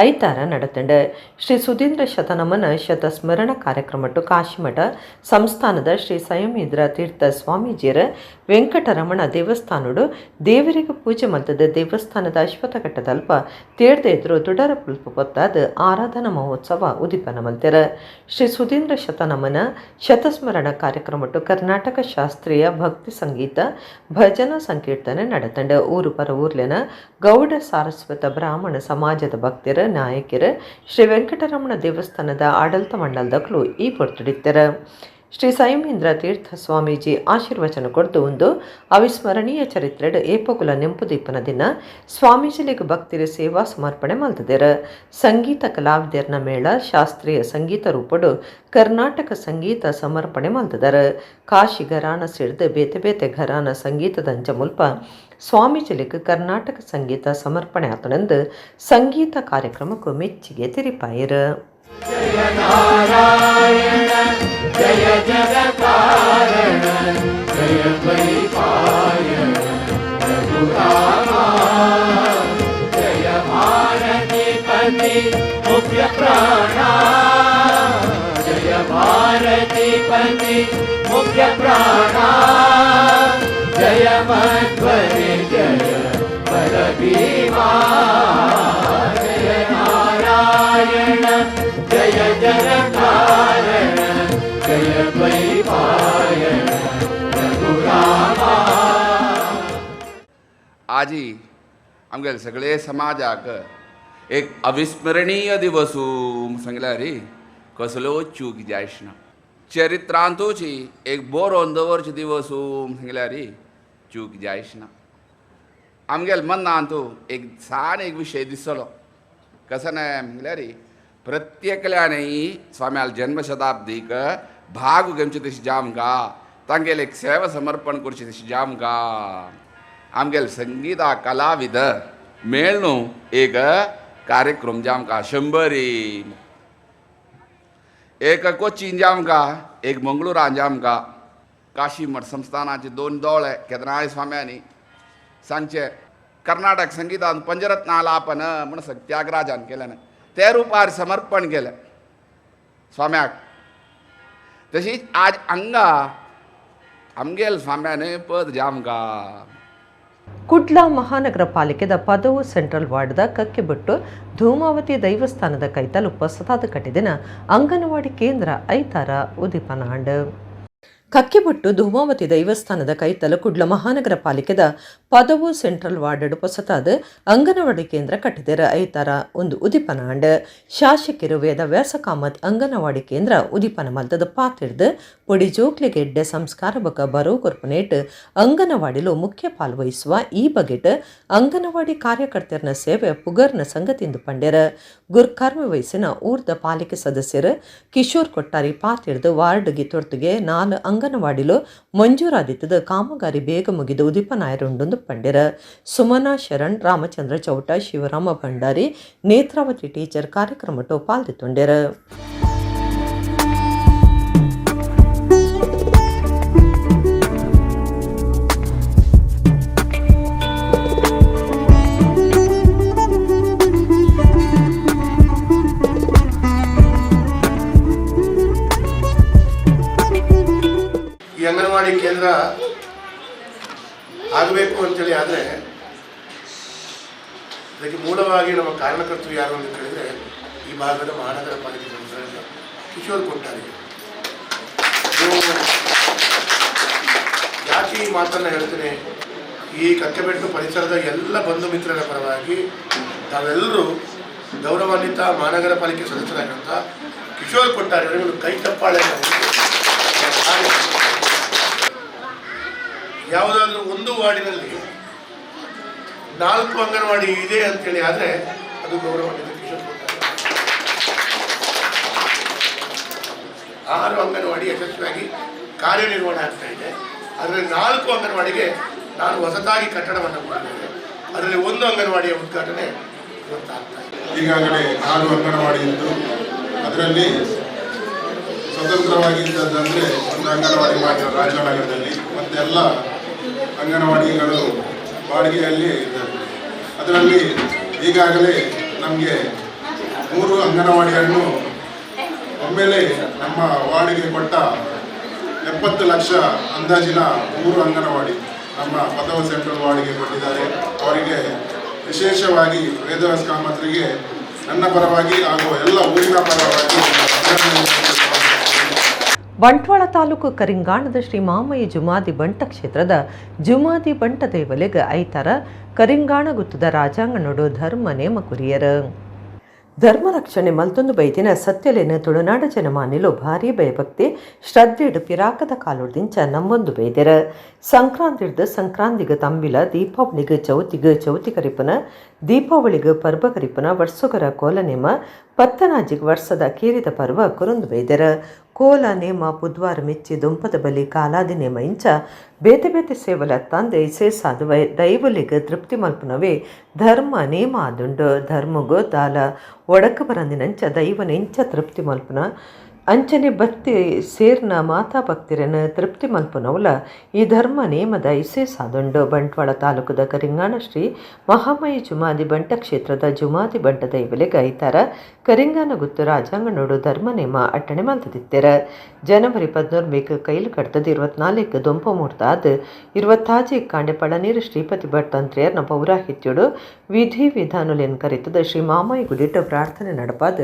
ಐತಾರ ನಡೆತಂಡ ಶ್ರೀ ಸುಧೀಂದ್ರ ಶತನಮನ ಶತಸ್ಮರಣ ಕಾರ್ಯಕ್ರಮಟ್ಟು ಕಾಶಿಮಠ ಸಂಸ್ಥಾನದ ಶ್ರೀ ಸಂಯಮೀಂದ್ರ ತೀರ್ಥ ಸ್ವಾಮೀಜಿಯರ ವೆಂಕಟರಮಣ ದೇವಸ್ಥಾನಡು ದೇವರಿಗೆ ಪೂಜೆ ಮಲ್ತದ ದೇವಸ್ಥಾನದ ಅಶ್ವತ್ಥಘಟ್ಟದಲ್ಪ ತೇಡ್ದ ಎದುರು ತುಡರ ಪುಲ್ಪ ಪೊತ್ತಾದ ಆರಾಧನಾ ಮಹೋತ್ಸವ ಉದಿಪನ ಮಲ್ತೆರ ಶ್ರೀ ಸುಧೀಂದ್ರ ಶತನಮನ ಶತಸ್ಮರಣ ಕಾರ್ಯಕ್ರಮಟ್ಟು ಕರ್ನಾಟಕ ಶಾಸ್ತ್ರೀಯ ಭಕ್ತಿ ಸಂಗೀತ ಭಜನಾ ಸಂಕೀರ್ತನೆ ನಡೆತಂಡ ಊರು ಪರ ಊರ್ಲೆನ ಗೌಡ ಸಾರಸ್ವತ ಬ್ರಾಹ್ಮಣ ಸಮಾಜದ ಭಕ್ತರ ನಾಯಕರ ಶ್ರೀ ವೆಂಕಟರಮಣ ದೇವಸ್ಥಾನದ ಆಡಳಿತ ಮಂಡಲದಕ್ಕೂ ಈ ಪೊರ್ತುಡಿತ್ತರ ಶ್ರೀ ಸಂಯಮೀಂದ್ರ ತೀರ್ಥ ಸ್ವಾಮೀಜಿ ಆಶೀರ್ವಚನ ಕೊಡ್ದು ಒಂದು ಅವಿಸ್ಮರಣೀಯ ಚರಿತ್ರೆಡ್ ಏಪಗುಲ ನೆಂಪುದೀಪನ ದಿನ ಸ್ವಾಮೀಜಿಲಿಗೆ ಭಕ್ತಿರ ಸೇವಾ ಸಮರ್ಪಣೆ ಮಲ್ತದೇರ ಸಂಗೀತ ಕಲಾವಿದರ್ನ ಮೇಳ ಶಾಸ್ತ್ರೀಯ ಸಂಗೀತ ರೂಪಡು ಕರ್ನಾಟಕ ಸಂಗೀತ ಸಮರ್ಪಣೆ ಮಲ್ತದರ ಕಾಶಿ ಘರಾನ ಸಿಡ್ದು ಬೇತೆ ಬೇತೆ ಘರಾನ ಸಂಗೀತದಂಚ ಮುಲ್ಪ ಸ್ವಾಮೀಜಿಲಿಗೆ ಕರ್ನಾಟಕ ಸಂಗೀತ ಸಮರ್ಪಣೆ ಆತನೆಂದು ಸಂಗೀತ ಕಾರ್ಯಕ್ರಮಕ್ಕೂ ಮೆಚ್ಚುಗೆ ತಿರಿಪಾಯಿರ. ಜಯ ನಾರಾಯಣ ಜಯ ಜಗತ್ಕಾರಣ ಜಯ ಪರಿಪಾಲನ ರಘುರಾಮ ಜಯ ಭಾರತಿ ಪತಿ ಮುಖ್ಯ ಪ್ರಾಣ ಜಯ ಭಾರತಿ ಪತಿ ಮುಖ್ಯ ಪ್ರಾಣ ಜಯ ಮಧ್ವರಿ ಜಯ ಬಲ ಭೀಮಾ ಜಯ ನಾರಾಯಣ ಜಯ ಜಗತ್ಕಾರಣ जय परिपालन रघुरामा. आज ही आमगे सगळे समाजाक एक अविस्मरणीय दिवस सांगला रे कसलो चूक जायना चरित्रांतूची एक बरो दवरच दिवस सांगला रे चूक जायना आमगेल मनांतू एक सान एक विषय दिसलो कसं नाही म्हणल्या रे प्रत्येकल्याने स्वाम्याल जन्मशताब्दीक भाग घेवचे तशी जामगा तांगेल एक सेवा समर्पण करची तशी जामगा आमगेल संगीता कलाविद मेळनू एक कार्यक्रम जामका 100 एक कोचीन जामका एक मंगळूरान जामका काशी मठ संस्थानाचे 2 दोळे केदराय स्वाम्यांनी सांगचे कर्नाटक संगीतान पंचरत्न आलापन म्हणून त्यागराजान केलें ते रूपार समर्पण केलें स्वाम्याक. तशीच आज हांगा आमगेल स्वाम्यान पद जामका ಕುಡ್ಲ ಮಹಾನಗರ ಪಾಲಿಕೆದ ಪದವು ಸೆಂಟ್ರಲ್ ವಾರ್ಡ್ದ ಕಕ್ಕೆಬಟ್ಟು ಧೂಮಾವತಿ ದೈವಸ್ಥಾನದ ಕೈತಲು ಹೊಸದಾದ ಕಟ್ಟಿದಿನ ಅಂಗನವಾಡಿ ಕೇಂದ್ರ ಐತಾರ ಉದಿಪನಾಂಡ ಕಕ್ಕೆಬಟ್ಟು ಧೂಮಾವತಿ ದೈವಸ್ಥಾನದ ಕೈತಲು ಕುಡ್ಲ ಮಹಾನಗರ ಪಾಲಿಕೆದ ಪದವು ಸೆಂಟ್ರಲ್ ವಾರ್ಡ್ ಹೊಸತಾದ ಅಂಗನವಾಡಿ ಕೇಂದ್ರ ಕಟ್ಟಿದರ ಐತಾರ ಒಂದು ಉದಿಪನಾಂಡ್ ಶಾಸಕರು ವೇದ ವ್ಯಾಸ ಕಾಮತ್ ಅಂಗನವಾಡಿ ಕೇಂದ್ರ ಉದಿಪನ ಮಲ್ತದ ಪಾತಿಡ್ದು ಪೊಡಿ ಜೋಕ್ಲಿಗೆಡ್ಡೆ ಸಂಸ್ಕಾರ ಬಕ ಬರೋ ಕೊರ್ಪನೇಟ್ ಅಂಗನವಾಡಿಲು ಮುಖ್ಯ ಪಾಲ್ವಹಿಸುವ ಈ ಬಗೆಟ್ ಅಂಗನವಾಡಿ ಕಾರ್ಯಕರ್ತರ ಸೇವೆ ಪುಗರ್ನ ಸಂಗತಿಯಿಂದ ಪಂಡ್ಯರ ಗುರ್ಕರ್ಮ ವಯಸ್ಸಿನ ಊರ್ದ ಪಾಲಿಕೆ ಸದಸ್ಯರು ಕಿಶೋರ್ ಕೊಟ್ಟಾರಿ ಪಾತಿಡ್ದು ವಾರ್ಡ್ಗೆ ತೊಡ್ತಿಗೆ 4 ಅಂಗನವಾಡಿಲು ಮಂಜೂರಾದಿತ್ತದ ಕಾಮಗಾರಿ ಬೇಗ ಮುಗಿದು ಉದಿಪನಾಯರುಂಡೊಂದು ಪಂಡ್ಯರ ಸುಮನಾ ಶರಣ್ ರಾಮಚಂದ್ರ ಚೌಟ ಶಿವರಾಮ ಭಂಡಾರಿ ನೇತ್ರಾವತಿ ಟೀಚರ್ ಕಾರ್ಯಕ್ರಮಟು ಪಾಲ್ದಿತ್ತೊಂಡ್ಯರ. ಈ ಅಂಗನವಾಡಿ ಕೇಂದ್ರ ಆಗಬೇಕು ಅಂತೇಳಿ ಆದರೆ ಅದಕ್ಕೆ ಮೂಲವಾಗಿ ನಮ್ಮ ಕಾರಣಕರ್ತರು ಯಾರು ಅಂತ ಕೇಳಿದರೆ ಈ ಭಾಗದ ಮಹಾನಗರ ಪಾಲಿಕೆ ಸದಸ್ಯರಾದ ಕಿಶೋರ್ ಕೊಟ್ಟಾರಿ. ಯಾಕೆ ಈ ಮಾತನ್ನು ಹೇಳ್ತೇನೆ, ಈ ಕಕ್ಕೆಬೆಟ್ಟು ಪರಿಸರದ ಎಲ್ಲ ಬಂಧು ಮಿತ್ರರ ಪರವಾಗಿ ತಾವೆಲ್ಲರೂ ಗೌರವಾನ್ವಿತ ಮಹಾನಗರ ಪಾಲಿಕೆ ಸದಸ್ಯರಾಗಿರುವಂಥ ಕಿಶೋರ್ ಕೊಟ್ಟಾರಿ ಅವರಿಗೆ ಒಂದು ಕೈ ಚಪ್ಪಾಳೆ. ಯಾವುದಾದ್ರೂ ಒಂದು ವಾರ್ಡಿನಲ್ಲಿ 4 ಅಂಗನವಾಡಿ ಇದೆ ಅಂತೇಳಿ ಆದರೆ ಅದು ಗೌರವಾನ್ವಿತ ಕಿಶೋರ್ ಕೊಟ್ಟಾರಿ. 6 ಅಂಗನವಾಡಿ ಯಶಸ್ವಿಯಾಗಿ ಕಾರ್ಯನಿರ್ವಹಣೆ ಆಗ್ತಾ ಇದೆ. ಅದರಲ್ಲಿ 4 ಅಂಗನವಾಡಿಗೆ ನಾನು ಹೊಸದಾಗಿ ಕಟ್ಟಡವನ್ನು ಕೊಟ್ಟಿದ್ದೇನೆ. ಅದರಲ್ಲಿ 1 ಅಂಗನವಾಡಿಯ ಉದ್ಘಾಟನೆ ಇವತ್ತಾಗ್ತಾ ಇದೆ. ಈಗಾಗಲೇ 6 ಅಂಗನವಾಡಿ ಇದ್ದು ಅದರಲ್ಲಿ ಸ್ವತಂತ್ರವಾಗಿದ್ದದಂದರೆ ಒಂದು ಅಂಗನವಾಡಿ ಮಾತ್ರ ರಾಜನಗರದಲ್ಲಿ, ಮತ್ತೆಲ್ಲ ಅಂಗನವಾಡಿಗಳು ಬಾಡಿಗೆಯಲ್ಲಿ ಇದ್ದಾರೆ. ಅದರಲ್ಲಿ ಈಗಾಗಲೇ ನಮಗೆ 3 ಅಂಗನವಾಡಿಯನ್ನು ಒಮ್ಮೆಲೆ ನಮ್ಮ ವಾರ್ಡಿಗೆ ಕೊಟ್ಟ 70 ಲಕ್ಷ ಅಂದಾಜಿನ 3 ಅಂಗನವಾಡಿ ನಮ್ಮ ಪದವ ಸೆಂಟ್ರಲ್ ವಾರ್ಡಿಗೆ ಕೊಟ್ಟಿದ್ದಾರೆ. ಅವರಿಗೆ ವಿಶೇಷವಾಗಿ ವೇದವ್ಯಾಸ ಕಾಮತ್ರಿಗೆ ನನ್ನ ಪರವಾಗಿ ಹಾಗೂ ಎಲ್ಲ ಊರಿನ ಪರವಾಗಿ ಬಂಟ್ವಾಳ ತಾಲೂಕು ಕರಿಂಗಾಣದ ಶ್ರೀ ಮಾಮಯ್ಯ ಜುಮಾದಿ ಬಂಟ ಕ್ಷೇತ್ರದ ಜುಮಾದಿ ಬಂಟ ದೇವಲೆಗೆ ಐತರ ಕರಿಂಗಾಣ ಗುತ್ತದ ರಾಜಾಂಗಣೋಡು ಧರ್ಮ ನೇಮ ಕುರಿಯರ ಧರ್ಮ ರಕ್ಷಣೆ ಮಲ್ತೊಂದು ಬೈದಿನ ಸತ್ಯಲೇನ ತುಳುನಾಡ ಜನಮಾನಿಲು ಭಾರೀ ಭಯಭಕ್ತಿ ಶ್ರದ್ಧೆಡು ಪಿರಾಕದ ಕಾಲುಡ್ದಿಂಚ ನಮ್ಮೊಂದು ಬೈದೆರ ಸಂಕ್ರಾಂತಿಡ್ದು ಸಂಕ್ರಾಂತಿಗೆ ತಂಬಿಲ ದೀಪಾವಳಿಗೆ ಚೌತಿ ಕರಿಪನ ದೀಪಾವಳಿಗೆ ಪರ್ವ ಕರಿಪನ ವರ್ಷಗರ ಕೋಲ ನೇಮ ಪತ್ತನಾಜಿಗೆ ವರ್ಷದ ಕೀರಿದ ಪರ್ವ ಕುರುಂದು ಬೈದೆರ ಕೋಲ ನೇಮ ಬುಧವಾರ ಮೆಚ್ಚಿ ದುಂಪದ ಬಲಿ ಕಾಲಾದಿ ನೇಮ ಇಂಚ ಬೇತೆ ಬೇತೆ ಸೇವಲ ತಂದೆ ಸೇಸಾದು ದೈವಲಿಗೆ ತೃಪ್ತಿ ಮಲ್ಪನವೇ ಧರ್ಮ ನೇಮ ಆದುಂಡು ಧರ್ಮಗೋ ದಾಲ ಒಡಕ ಬರಂದಿನಂಚ ದೈವನೆಂಚ ತೃಪ್ತಿ ಮಲ್ಪನ ಅಂಚನೆ ಭಕ್ತಿ ಸೇರ್ನ ಮಾತಾ ಭಕ್ತಿರನ ತೃಪ್ತಿ ಮಲ್ಪನವಲ ಈ ಧರ್ಮ ನೇಮದ ಇಸೇ ಸಾದುಂಡು ಬಂಟ್ವಾಳ ತಾಲೂಕದ ಕರಿಂಗಾಣ ಶ್ರೀ ಮಹಾಮಯ್ಯ ಜುಮಾದಿ ಬಂಟ ಕ್ಷೇತ್ರದ ಜುಮಾದಿ ಬಂಟ ದೈವಲೆಗೆ ಐತಾರ ಕರಿಂಗಾನ ಗುತ್ತು ರಾಜಾಂಗಣೋಡು ಧರ್ಮ ನೇಮ ಅಟ್ಟಣೆ ಮಲ್ತದಿತ್ತೆರ ಜನವರಿ 14 ಕೈಲು ಕಡ್ತದ 24 ದೊಂಪ ಮೂರ್ತಾದ 26 ಕಾಂಡೆ ಪಳನೀರು ಶ್ರೀಪತಿ ಭಟ್ ತಂತ್ರಿಯರ್ನ ಪೌರಾಹಿತ್ಯುಡು ವಿಧಿ ವಿಧಾನುಲೆನ್ ಕರಿತದ ಶ್ರೀ ಮಾಮಯ್ಯ ಗುಡಿಟ್ಟು ಪ್ರಾರ್ಥನೆ ನಡಪಾದ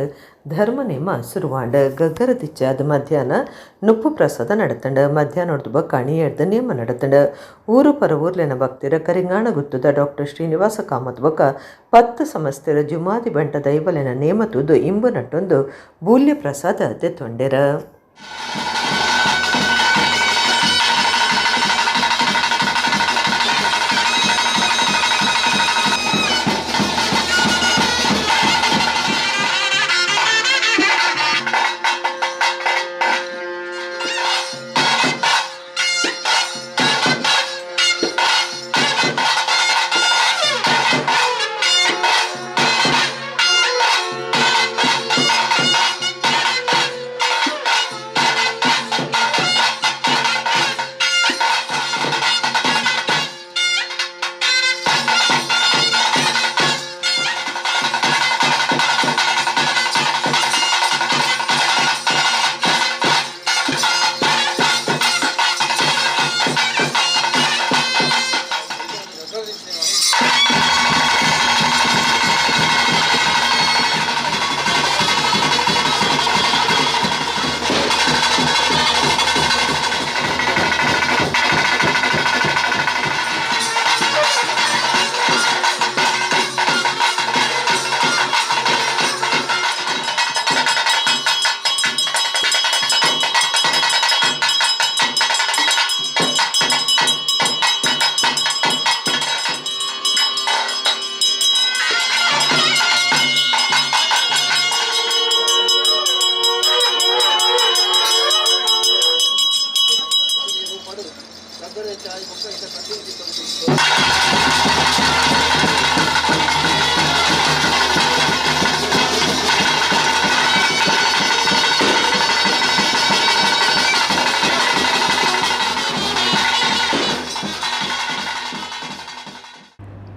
ಧರ್ಮ ನೇಮ ಸುರುವಾಂಡ ಗಗ್ಗರ ದಿಚ್ಚಾದ ಮಧ್ಯಾಹ್ನ ನುಪ್ಪು ಪ್ರಸಾದ ನಡತಂಡ ಮಧ್ಯಾಹ್ನದ ಬಕ್ಕ ಅಣಿಯಡ್ದ ನೇಮ ನಡತಂಡ ಊರು ಪರ ಊರ್ಲೆನ ಭಕ್ತಿರ ಕರಿಂಗಾಣ ಗುತ್ತದ ಡಾಕ್ಟರ್ ಶ್ರೀನಿವಾಸ ಕಾಮತ್ ಬಕ್ಕ 10 ಸಮಸ್ತಿರ ಜುಮಾದಿ ಬಂಟ ದೈವಲೆನ ನೇಮ ತುದು ಇಂಬು ನಟ್ಟೊಂದು ಬೂಲ್ಯ ಪ್ರಸಾದ ತೆತ್ತೊಂಡೆರ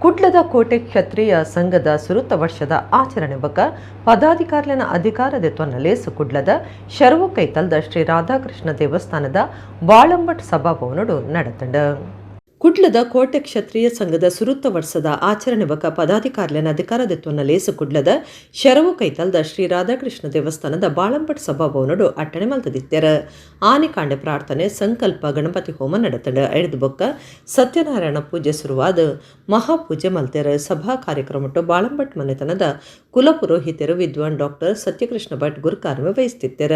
ಕುಡ್ಲದ ಕೋಟೆ ಕ್ಷತ್ರಿಯ ಸಂಘದ ಸುರುತ್ತ ವರ್ಷದ ಆಚರಣೆ ಬಕ ಪದಾಧಿಕಾರಿಗಳ ಅಧಿಕಾರದ ತೊನ್ನಲೇಸು ಕುಡ್ಲದ ಶರವು ಕೈತಲ್ದ ಶ್ರೀ ರಾಧಾಕೃಷ್ಣ ದೇವಸ್ಥಾನದ ಬಾಳಂಬಟ್ ಸಭಾಭವನಡು ನಡತಂಡ ಕುಡ್ಲದ ಕೋಟೆ ಕ್ಷತ್ರಿಯ ಸಂಘದ ಸುರುತ್ತ ವರ್ಷದ ಆಚರಣೆ ಬಕ ಪದಾಧಿಕಾರಿಗಳ ಅಧಿಕಾರದತ್ವನ ಲೇಸು ಕುಡ್ಲದ ಶರವು ಕೈತಲ್ದ ಶ್ರೀ ರಾಧಾಕೃಷ್ಣ ದೇವಸ್ಥಾನದ ಬಾಳಂಬಟ್ ಸಭಾಭವನಡು ಅಟ್ಟಣೆ ಮಲ್ತದಿತ್ತರ ಆನೆಕಾಂಡೆ ಪ್ರಾರ್ಥನೆ ಸಂಕಲ್ಪ ಗಣಪತಿ ಹೋಮ ನಡತಂಡ ಎಳೆದು ಬೊಕ್ಕ ಸತ್ಯನಾರಾಯಣ ಪೂಜೆ ಶುರುವಾದ ಮಹಾಪೂಜೆ ಮಲ್ತೆರ ಸಭಾ ಕಾರ್ಯಕ್ರಮಟ್ಟು ಬಾಳಂಬಟ್ ಮನೆತನದ ಕುಲಪುರೋಹಿತರು ವಿದ್ವಾನ್ ಡಾಕ್ಟರ್ ಸತ್ಯಕೃಷ್ಣ ಭಟ್ ಗುರುಕಾರ್ಯ ವಹಿಸುತ್ತಿತ್ತರ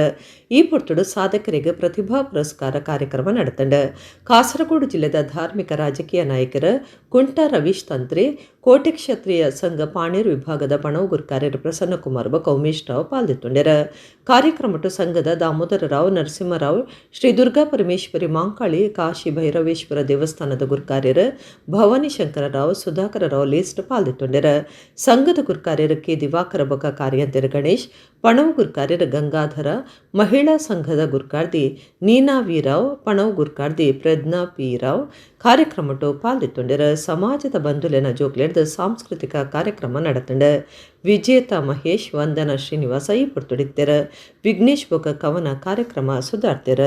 ಈ ಪುರ್ತುಡು ಸಾಧಕರಿಗೆ ಪ್ರತಿಭಾ ಪುರಸ್ಕಾರ ಕಾರ್ಯಕ್ರಮ ನಡತಂಡ ಕಾಸರಗೋಡು ಜಿಲ್ಲೆದ ಧಾರ್ಮಿಕ ರಾಜಕೀಯ ನಾಯಕರ ಕುಂಟ ರವೀಶ್ ತಂತ್ರಿ ಕೋಟೆ ಕ್ಷತ್ರಿಯ ಸಂಘ ಪಾಣೇರು ವಿಭಾಗದ ಬಣವು ಗುರುಕಾರ್ಯರು ಪ್ರಸನ್ನಕುಮಾರ್ ಬಕ ಉಮೇಶ್ ರಾವ್ ಪಾಲ್ದಿತ್ತೊಂಡೆರ ಕಾರ್ಯಕ್ರಮಟ್ಟು ಸಂಘದ ದಾಮೋದರ ರಾವ್ ನರಸಿಂಹರಾವ್ ಶ್ರೀ ದುರ್ಗಾ ಪರಮೇಶ್ವರಿ ಮಾಂಕಾಳಿ ಕಾಶಿ ಭೈರವೇಶ್ವರ ದೇವಸ್ಥಾನದ ಗುರುಕಾರ್ಯರ ಭವಾನಿ ಶಂಕರರಾವ್ ಸುಧಾಕರ ರಾವ್ ಲೇಸ್ಟ್ ಪಾಲ್ದಿತ್ತೊಂಡೆರ ಸಂಘದ ಗುರುಕಾರ್ಯರ ಕೆ ದಿವಾಕರ ಬಕ ಕಾರ್ಯಂತರ ಗಣೇಶ್ ಪಣವ್ ಗುರ್ಕಾರ್ಯರ ಗಂಗಾಧರ, ಮಹಿಳಾ ಸಂಘದ ಗುರ್ಕಾರ್ದಿ ನೀನಾ ವೀರಾವ್, ಪಣವ್ ಗುರ್ಕಾರ್ದಿ ಪ್ರಜ್ಞಾ ಪಿ ರಾವ್ ಕಾರ್ಯಕ್ರಮಟು ಪಾಲ್ದಿತ್ತೊಂಡಿರ. ಸಮಾಜದ ಬಂಧುಲೆನ ಜೋಕ್ಲೆಡ್ದು ಸಾಂಸ್ಕೃತಿಕ ಕಾರ್ಯಕ್ರಮ ನಡೆತಂಡ. ವಿಜೇತ ಮಹೇಶ್, ವಂದನಾ ಶ್ರೀನಿವಾಸ ಈ ಪುರ್ತೊಡಿಕ್ತೆರ. ವಿಘ್ನೇಶ್ ಬೊಕ ಕವನ ಕಾರ್ಯಕ್ರಮ ಸುಧಾರ್ತೆರ.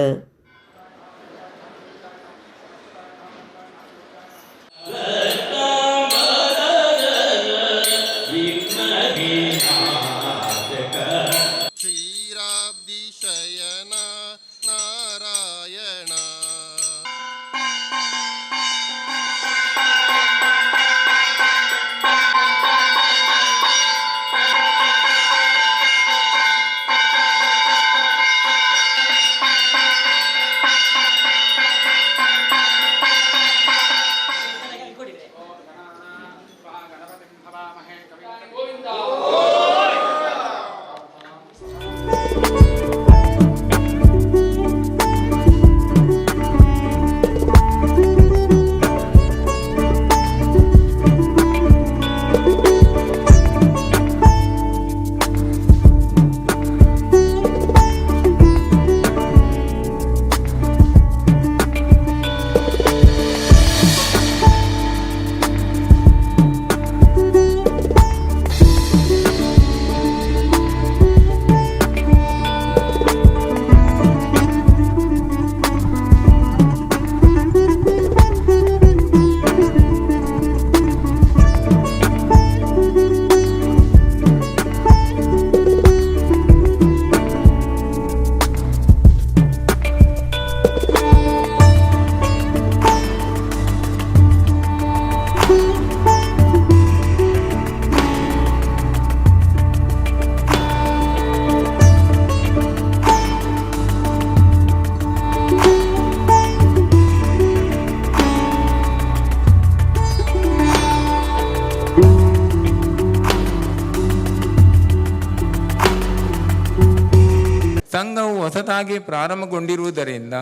ಸಂಘವು ಹೊಸದಾಗಿ ಪ್ರಾರಂಭಗೊಂಡಿರುವುದರಿಂದ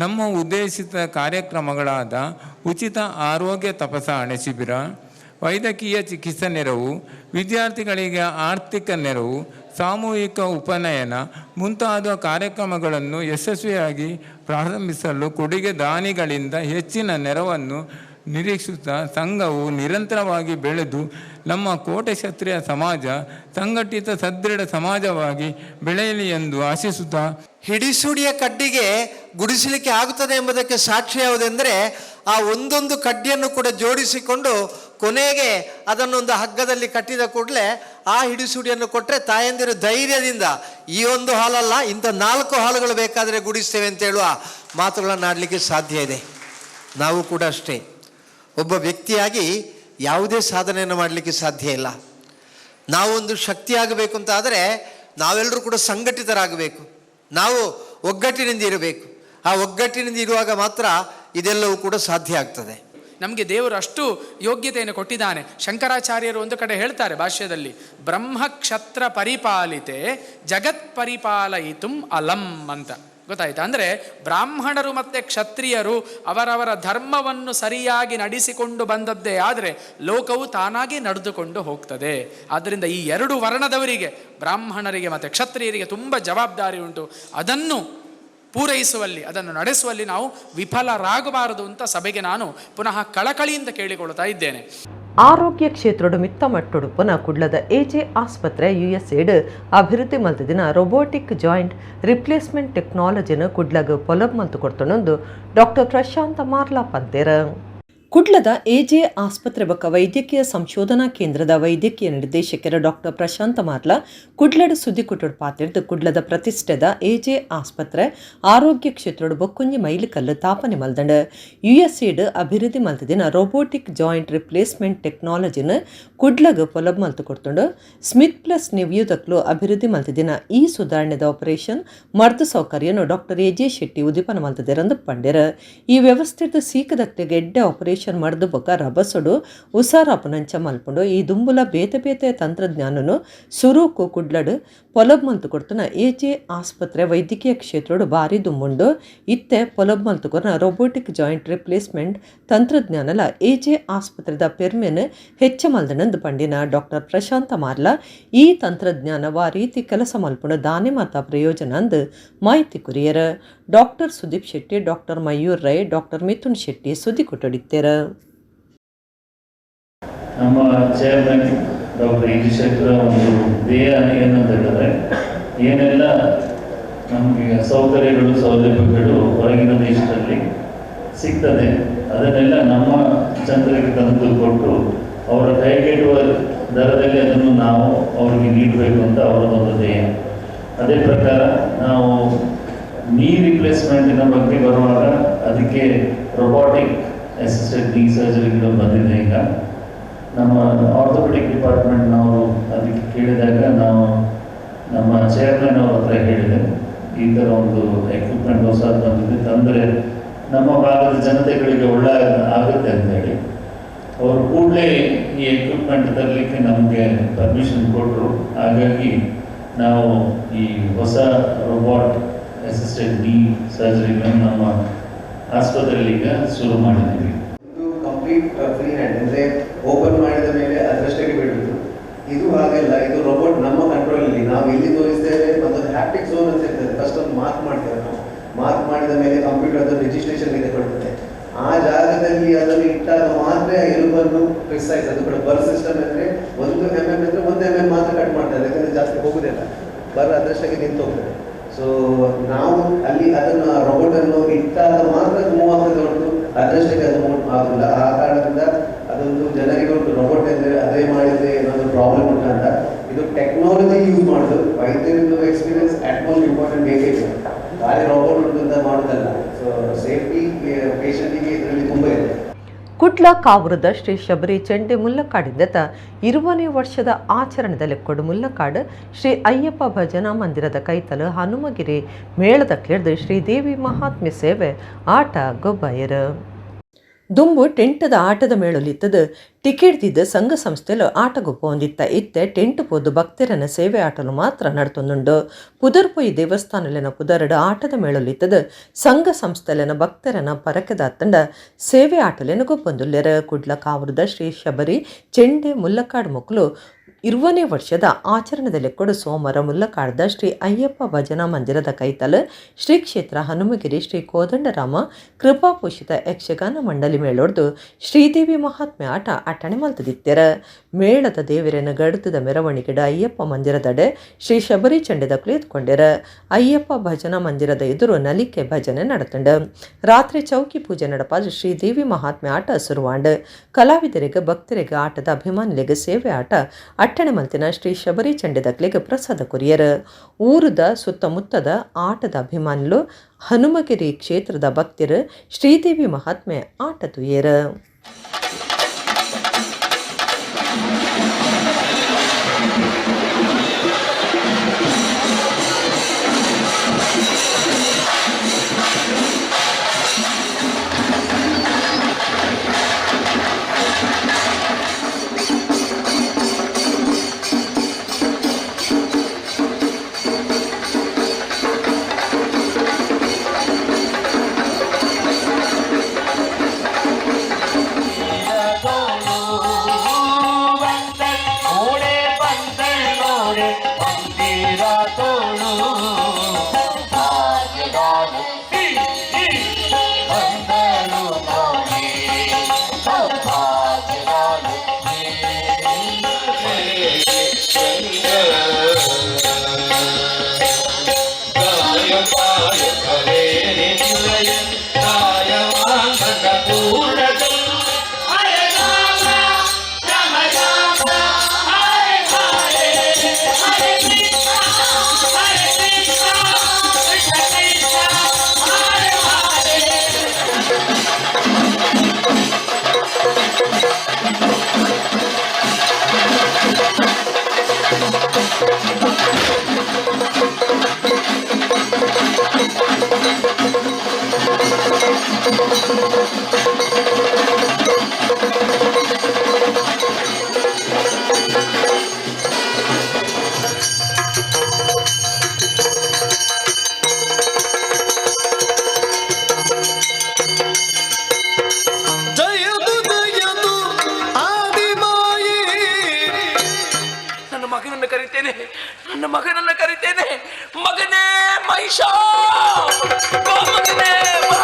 ನಮ್ಮ ಉದ್ದೇಶಿತ ಕಾರ್ಯಕ್ರಮಗಳಾದ ಉಚಿತ ಆರೋಗ್ಯ ತಪಾಸಣೆ ಶಿಬಿರ, ವೈದ್ಯಕೀಯ ಚಿಕಿತ್ಸಾ ನೆರವು, ವಿದ್ಯಾರ್ಥಿಗಳಿಗೆ ಆರ್ಥಿಕ ನೆರವು, ಸಾಮೂಹಿಕ ಉಪನಯನ ಮುಂತಾದ ಕಾರ್ಯಕ್ರಮಗಳನ್ನು ಯಶಸ್ವಿಯಾಗಿ ಪ್ರಾರಂಭಿಸಲು ಕೊಡುಗೆ ದಾನಿಗಳಿಂದ ಹೆಚ್ಚಿನ ನೆರವನ್ನು ನಿರೀಕ್ಷಿಸುತ್ತಾ ಸಂಘವು ನಿರಂತರವಾಗಿ ಬೆಳೆದು ನಮ್ಮ ಕೋಟೆ ಕ್ಷತ್ರಿಯ ಸಮಾಜ ಸಂಘಟಿತ ಸದೃಢ ಸಮಾಜವಾಗಿ ಬೆಳೆಯಲಿ ಎಂದು ಆಶಿಸುತ್ತಾ, ಹಿಡಿಸುಡಿಯ ಕಡ್ಡಿಗೆ ಗುಡಿಸಲಿಕ್ಕೆ ಆಗುತ್ತದೆ ಎಂಬುದಕ್ಕೆ ಸಾಕ್ಷಿ ಯಾವುದೆಂದರೆ ಆ ಒಂದೊಂದು ಕಡ್ಡಿಯನ್ನು ಕೂಡ ಜೋಡಿಸಿಕೊಂಡು ಕೊನೆಗೆ ಅದನ್ನೊಂದು ಹಗ್ಗದಲ್ಲಿ ಕಟ್ಟಿದ ಕೂಡಲೇ ಆ ಹಿಡಿಸುಡಿಯನ್ನು ಕೊಟ್ಟರೆ ತಾಯಂದಿರು ಧೈರ್ಯದಿಂದ ಈ ಒಂದು ಹಾಲಲ್ಲ ಇಂಥ 4 ಹಾಲುಗಳು ಬೇಕಾದರೆ ಗುಡಿಸ್ತೇವೆ ಅಂತ ಹೇಳುವ ಮಾತುಗಳನ್ನು ಆಡಲಿಕ್ಕೆ ಸಾಧ್ಯ ಇದೆ. ನಾವು ಕೂಡ ಅಷ್ಟೇ, ಒಬ್ಬ ವ್ಯಕ್ತಿಯಾಗಿ ಯಾವುದೇ ಸಾಧನೆಯನ್ನು ಮಾಡಲಿಕ್ಕೆ ಸಾಧ್ಯ ಇಲ್ಲ. ನಾವೊಂದು ಶಕ್ತಿಯಾಗಬೇಕು ಅಂತ ಆದರೆ ನಾವೆಲ್ಲರೂ ಕೂಡ ಸಂಘಟಿತರಾಗಬೇಕು, ನಾವು ಒಗ್ಗಟ್ಟಿನಿಂದ ಇರಬೇಕು. ಆ ಒಗ್ಗಟ್ಟಿನಿಂದ ಇರುವಾಗ ಮಾತ್ರ ಇದೆಲ್ಲವೂ ಕೂಡ ಸಾಧ್ಯ ಆಗ್ತದೆ. ನಮಗೆ ದೇವರು ಅಷ್ಟು ಯೋಗ್ಯತೆಯನ್ನು ಕೊಟ್ಟಿದ್ದಾನೆ. ಶಂಕರಾಚಾರ್ಯರು ಒಂದು ಕಡೆ ಹೇಳ್ತಾರೆ ಭಾಷ್ಯದಲ್ಲಿ, ಬ್ರಹ್ಮಕ್ಷತ್ರ ಪರಿಪಾಲಿತೆ ಜಗತ್ ಪರಿಪಾಲಯಿತುಂ ಅಲಂ ಅಂತ. ಗೊತ್ತಾಯ್ತಾ? ಅಂದರೆ ಬ್ರಾಹ್ಮಣರು ಮತ್ತು ಕ್ಷತ್ರಿಯರು ಅವರವರ ಧರ್ಮವನ್ನು ಸರಿಯಾಗಿ ನಡೆಸಿಕೊಂಡು ಬಂದದ್ದೇ ಆದರೆ ಲೋಕವು ತಾನಾಗಿ ನಡೆದುಕೊಂಡು ಹೋಗ್ತದೆ. ಆದ್ದರಿಂದ ಈ 2 ವರ್ಣದವರಿಗೆ, ಬ್ರಾಹ್ಮಣರಿಗೆ ಮತ್ತು ಕ್ಷತ್ರಿಯರಿಗೆ ತುಂಬ ಜವಾಬ್ದಾರಿ ಉಂಟು. ಅದನ್ನು ಪೂರೈಸುವಲ್ಲಿ, ಅದನ್ನು ನಡೆಸುವಲ್ಲಿ ನಾವು ವಿಫಲರಾಗಬಾರದು ಅಂತ ಸಭೆಗೆ ನಾನು ಪುನಃ ಕಳಕಳಿಯಿಂದ ಕೇಳಿಕೊಳ್ತಾ ಇದ್ದೇನೆ. ಆರೋಗ್ಯ ಕ್ಷೇತ್ರದ ಮಿತ್ತ ಮಟ್ಟೊಡು ಪುನಃ ಕುಡ್ಲದ ಎಜೆ ಆಸ್ಪತ್ರೆ USAID ಅಭಿವೃದ್ಧಿ ಮಲ್ತದಿನ ರೋಬೋಟಿಕ್ ಜಾಯಿಂಟ್ ರಿಪ್ಲೇಸ್ಮೆಂಟ್ ಟೆಕ್ನಾಲಜಿನ ಕುಡ್ಲಗ ಪೊಲಬ್ ಮಲ್ತು ಕೊಡ್ತೊಂದು ಡಾಕ್ಟರ್ ಪ್ರಶಾಂತ ಮಾರ್ಲಾ ಪಂತೇರ. ಕುಡ್ಲದ ಎಜೆ ಆಸ್ಪತ್ರೆ ಬಕ ವೈದ್ಯಕೀಯ ಸಂಶೋಧನಾ ಕೇಂದ್ರದ ವೈದ್ಯಕೀಯ ನಿರ್ದೇಶಕರ ಡಾಕ್ಟರ್ ಪ್ರಶಾಂತ ಮಾರ್ಲಾ ಕುಡ್ಲಡ ಸುದ್ದಿ ಕುಟುಡ್ ಪಾತಿರ್ದು ಕುಡ್ಲದ ಪ್ರತಿಷ್ಠೆದ ಎಜೆ ಆಸ್ಪತ್ರೆ ಆರೋಗ್ಯ ಕ್ಷೇತ್ರದ ಬೊಕ್ಕುಂಜಿ ಮೈಲಿಕಲ್ಲು ತಾಪನೆ ಮಲ್ದಂಡ USAID ಅಭಿವೃದ್ಧಿ ಮಲ್ತದಿನ ರೋಬೋಟಿಕ್ ಜಾಯಿಂಟ್ ರಿಪ್ಲೇಸ್ಮೆಂಟ್ ಟೆಕ್ನಾಲಜಿನ ಕುಡ್ಲಗ ಪೊಲಬ್ ಮಲ್ತು ಕೊಡ್ತೊಂಡು ಸ್ಮಿತ್ ಪ್ಲಸ್ ನಿವ್ಯೂದಕ್ಲು ಅಭಿವೃದ್ಧಿ ಮಲ್ತದಿನ ಈ ಸುಧಾರಣೆದ ಆಪರೇಷನ್ ಮರ್ದು ಸೌಕರ್ಯನು ಡಾಕ್ಟರ್ ಎಜೆ ಶೆಟ್ಟಿ ಉದಿಪನ ಮಲ್ತದಿರಂದು ಪಂಡ್ಯರ. ಈ ವ್ಯವಸ್ಥೆದ ಸೀಕದಕ್ಕೆ ಗೆಡ್ಡೆ ಆಪರೇಷನ್ ಆಪರೇಷನ್ ಮಾಡಿದ ಬೊಕ್ಕ ರಭಸಡು ಉಸಾರಾಪನಂಚ ಮಲ್ಪುಂಡು ಈ ದುಂಬುಲ ಬೇತೆ ಬೇತೆ ತಂತ್ರಜ್ಞಾನನು ಸುರೂಕು ಕುಡ್ಲಡು ಪೊಲಬ್ ಮಲ್ತು ಕೊಡ್ತನ ಎಜೆ ಆಸ್ಪತ್ರೆ ವೈದ್ಯಕೀಯ ಕ್ಷೇತ್ರಡು ಭಾರಿ ದುಂಬುಂಡು ಇತ್ತೆ ಪೊಲಬ್ ಮಲ್ತು ಕೊರ್ನ ರೋಬೋಟಿಕ್ ಜಾಯಿಂಟ್ ರಿಪ್ಲೇಸ್ಮೆಂಟ್ ತಂತ್ರಜ್ಞಾನಲ ಎಜೆ ಆಸ್ಪತ್ರೆದ ಪೆರ್ಮೆನ್ ಹೆಚ್ಚ ಮಲ್ದನಂದು ಪಂಡಿನ ಡಾಕ್ಟರ್ ಪ್ರಶಾಂತ ಮಾರ್ಲ ಈ ತಂತ್ರಜ್ಞಾನ ವಾ ರೀತಿ ಕೆಲಸ ಮಲ್ಪುಂಡು ದಾನೆ ಮಾತ ಪ್ರಯೋಜನ ಅಂದು ಮಾಹಿತಿ ಕುರಿಯರ doctor Sudeep Shetty, doctor Mayur Rai, doctor Mithun Shetty ಸುದ್ದಿ ಕೊಟ್ಟೊಡಿದ್ದೇರ. ನಮ್ಮ ಚೇರ್ಮನ್ ಡಾಕ್ಟರ್ ಇಂಜಿ ಶೆಟ್ಟರ ಒಂದು ಧ್ಯೇಯ ಏನಂತ ಹೇಳಿದ್ರೆ ಏನೆಲ್ಲ ನಮಗೆ ಸೌಕರ್ಯಗಳು ಸೌಲಭ್ಯಗಳು ಹೊರಗಿನ ದೇಶದಲ್ಲಿ ಸಿಗ್ತದೆ ಅದನ್ನೆಲ್ಲ ನಮ್ಮ ಜನರಿಗೆ ತಂದು ಕೊಟ್ಟು ಅವರ ಕೈಗೆಟುವ ದರದಲ್ಲಿ ಅದನ್ನು ನಾವು ಅವರಿಗೆ ನೀಡಬೇಕು ಅಂತ ಅವರದೊಂದು ಧ್ಯೇಯ. ಅದೇ ಪ್ರಕಾರ ನಾವು ನೀ ರಿಪ್ಲೇಸ್ಮೆಂಟಿನ ಬಗ್ಗೆ ಬರುವಾಗ ಅದಕ್ಕೆ ರೊಬೋಟಿಕ್ ಅಸಿಸ್ಟೆಡ್ ನೀ ಸರ್ಜರಿಗಳು ಬಂದಿದೆ. ಈಗ ನಮ್ಮ ಆರ್ಥೋಪೆಡಿಕ್ ಡಿಪಾರ್ಟ್ಮೆಂಟ್ನವರು ಅದಕ್ಕೆ ಕೇಳಿದಾಗ ನಾವು ನಮ್ಮ ಚೇರ್ಮನ್ ಅವ್ರ ಹತ್ರ ಹೇಳಿದೆ ಈ ಥರ ಒಂದು ಎಕ್ವಿಪ್ಮೆಂಟ್ ಹೊಸದು ಬಂದಿದೆ ತಂದರೆ ನಮ್ಮ ಭಾಗದ ಜನತೆಗಳಿಗೆ ಒಳ್ಳೆ ಆಗುತ್ತೆ ಅಂತೇಳಿ ಅವರು ಕೂಡಲೇ ಈ ಎಕ್ವಿಪ್ಮೆಂಟ್ ತರಲಿಕ್ಕೆ ನಮಗೆ ಪರ್ಮಿಷನ್ ಕೊಟ್ಟರು. ಹಾಗಾಗಿ ನಾವು ಈ ಹೊಸ ರೋಬೋಟ್ ಅಸಿಸ್ಟೆಡ್ ನೀ ಸರ್ಜರಿಗಳನ್ನು ನಮ್ಮ ಆಸ್ಪತ್ರೆಯಲ್ಲಿ ಈಗ ಶುರು ಮಾಡಿದ್ದೀವಿ. ಇದು ಕಂಪ್ಲೀಟ್ ಫ್ರೀ ಹ್ಯಾಂಡ್ ಅಂದರೆ ಓಪನ್ ಮಾಡಿದ ಮೇಲೆ ಅದರಷ್ಟಕ್ಕೆ ಬಿಡುವುದು. ಇದು ಹಾಗೆಲ್ಲ, ಇದು ರೋಬೋಟ್ ನಮ್ಮ ಕಂಟ್ರೋಲಲ್ಲಿ ನಾವು ಎಲ್ಲಿ ತೋರಿಸ್ತೇವೆ ಮತ್ತು ಹ್ಯಾಪ್ಟಿಕ್ ಝೋನ್ ಅಂತ ಇರ್ತದೆ. ಫಸ್ಟ್ ಒಂದು ಮಾರ್ಕ್ ಮಾಡ್ತೇವೆ ನಾವು. ಮಾರ್ಕ್ ಮಾಡಿದ ಮೇಲೆ ಕಂಪ್ಯೂಟರ್ ಅದನ್ನು ರಿಜಿಸ್ಟ್ರೇಷನ್ಗೆ ತಗೊಳ್ತದೆ. ಆ ಜಾಗದಲ್ಲಿ ಅದನ್ನು ಇಟ್ಟಾಗ ಮಾತ್ರ ಎಲುಬನ್ನು ಪ್ರಿಸೈಸ್, ಅದು ಕೂಡ ಬರ್ ಸಿಸ್ಟಮ್ ಅಂದರೆ 1 mm ಅಂದರೆ 1 mm ಮಾತ್ರ ಕಟ್ ಮಾಡ್ತಾರೆ, ಯಾಕಂದರೆ ಜಾಸ್ತಿ ಹೋಗುದಿಲ್ಲ, ಬರ್ ಅದರಷ್ಟಕ್ಕೆ ನಿಂತು ಹೋಗ್ತದೆ. ಸೊ ನಾವು ಅಲ್ಲಿ ಅದನ್ನು ರೋಬೋಟನ್ನು ಇಟ್ಟಾಗ ಮಾತ್ರ ಮೂವ್ ಆಗ್ತದೆ ಹೊರತು ಅದರಷ್ಟಕ್ಕೆ ಅದು ಮೂವ್ ಆಗೋದಿಲ್ಲ. ಆ ಕಾರಣದಿಂದ ಅದೊಂದು ಜನರಿಗೆ ಒಂದು ರೋಬೋಟ್ ಅಂದರೆ ಅದೇ ಮಾಡಿದರೆ ಏನಾದರೂ ಪ್ರಾಬ್ಲಮ್ ಉಂಟಂತ ಇದು ಟೆಕ್ನಾಲಜಿ ಯೂಸ್ ಮಾಡೋದು. ವೈದ್ಯರದ್ದು ಎಕ್ಸ್ಪೀರಿಯನ್ಸ್ ಅಟ್ಮೋಸ್ಟ್ ಇಂಪಾರ್ಟೆಂಟ್ ಬೇಕೇ ಇದೆ, ಖಾಲಿ ರೋಬೋಟ್ ಉಂಟು ಮಾಡೋದಲ್ಲ. ಸೊ ಸೇಫ್ಟಿ ಪೇಷಂಟಿಗೆ ಇದರಲ್ಲಿ ತುಂಬ ಇದೆ. ಕುಟ್ಲ ಕಾವುರದ ಶ್ರೀ ಶಬರಿ ಚಂಡೆ ಮುಲ್ಲಕಾಡಿಂದತ 20ನೇ ವರ್ಷದ ಆಚರಣೆದಲ್ಲಿ ಕೊಡು ಮುಲ್ಲಕಾಡ್ ಶ್ರೀ ಅಯ್ಯಪ್ಪ ಭಜನಾ ಮಂದಿರದ ಕೈತಲು ಹನುಮಗಿರಿ ಮೇಳದ ಕ್ಲೆಡ್ದು ಶ್ರೀದೇವಿ ಮಹಾತ್ಮೆ ಸೇವೆ ಆಟ ಗೊಬ್ಬಯರ ದುಂಬು ಟೆಂಟದ ಆಟದ ಮೇಳಲಿತ್ತದ ಟಿಕೆಟ್ ದಿದ್ದ ಸಂಘ ಸಂಸ್ಥೆಲು ಆಟಗೊಬ್ಬ ಹೊಂದಿತ್ತ ಇತ್ತೆ ಟೆಂಟ್ ಪೋದು ಭಕ್ತರನ ಸೇವೆ ಆಟಲು ಮಾತ್ರ ನಡ್ತೊಂದುಂಡು. ಪುದರ್ಪೊಯಿ ದೇವಸ್ಥಾನಲಿನ ಪುದರಡು ಆಟದ ಮೇಳಲಿತ್ತದ ಸಂಘ ಸಂಸ್ಥೆಲಿನ ಭಕ್ತರನ ಪರಕದ ತಂಡ ಸೇವೆ ಆಟಲಿನ ಗೊಬ್ಬೊಂದುಲ್ಲೆರ. ಕುಡ್ಲ ಕಾವುರದ ಶ್ರೀ ಶಬರಿ ಚೆಂಡೆ ಮುಲ್ಲಕಾಡ್ ಮೊಕ್ಲು 20ನೇ ವರ್ಷದ ಆಚರಣೆದಲ್ಲಿ ಕೊಡು ಸೋಮವಾರ ಮುಲ್ಲಕಾಡ್ದ ಶ್ರೀ ಅಯ್ಯಪ್ಪ ಭಜನಾ ಮಂದಿರದ ಕೈತಲು ಶ್ರೀ ಕ್ಷೇತ್ರ ಹನುಮಗಿರಿ ಶ್ರೀ ಕೋದಂಡರಾಮ ಕೃಪಾಪೋಷಿತ ಯಕ್ಷಗಾನ ಮಂಡಳಿ ಮೇಳೊಡ್ದು ಶ್ರೀದೇವಿ ಮಹಾತ್ಮೆ ಆಟ ಅಟ್ಟಣೆ ಮಲ್ತದಿತ್ತೆರ. ಮೇಳದ ದೇವರನ ಗಡ್ತದ ಮೆರವಣಿಗೆಡ ಅಯ್ಯಪ್ಪ ಮಂದಿರದಡೆ ಶ್ರೀ ಶಬರಿ ಚಂಡೆದ ಕುಳಿತುಕೊಂಡೆರ. ಅಯ್ಯಪ್ಪ ಭಜನಾ ಮಂದಿರದ ಎದುರು ನಲಿಕೆ ಭಜನೆ ನಡತಂಡ. ರಾತ್ರಿ ಚೌಕಿ ಪೂಜೆ ನಡಪಾದ ಶ್ರೀದೇವಿ ಮಹಾತ್ಮೆ ಆಟ ಸುರುವಾಂಡ್. ಕಲಾವಿದರಿಗೆ ಭಕ್ತರಿಗೆ ಆಟದ ಅಭಿಮಾನಿಗಳಿಗೆ ಸೇವೆ ಆಟ ಅಟ್ಟಣೆ ಮಲ್ತಿನ ಶ್ರೀ ಶಬರಿ ಚಂಡೆದಕ್ಲೆಗೆ ಪ್ರಸಾದ ಕೊರಿಯರ. ಊರದ ಸುತ್ತಮುತ್ತದ ಆಟದ ಅಭಿಮಾನಿಗಳು ಹನುಮಗಿರಿ ಕ್ಷೇತ್ರದ ಭಕ್ತರು ಶ್ರೀದೇವಿ ಮಹಾತ್ಮೆ ಆಟ ತುಯ್ಯರ. ಮಗನನ್ನು ಕರಿತೇನೆ. ಮಗನೇ ಮಹಿಷ, ಬಾ ಮಗನೇ ಬಾ.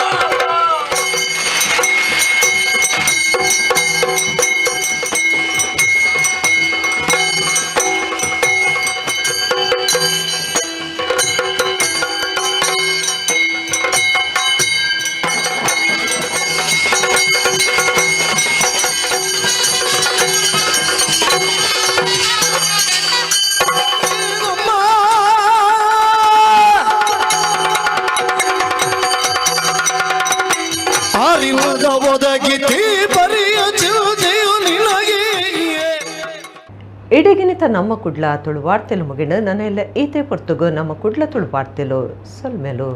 ಇಡಗಿನಿತ ನಮ್ಮ ಕುಡ್ಲ ತುಳು ವಾರ್ತೆಲು ಮುಗಿನ ನನ್ನೆಲ್ಲ ಈತೆ ಪೊರ್ತುಗು ನಮ್ಮ ಕುಡ್ಲ ತುಳು ವಾರ್ತೆಲು ಸೊಲ್ಮೆಲು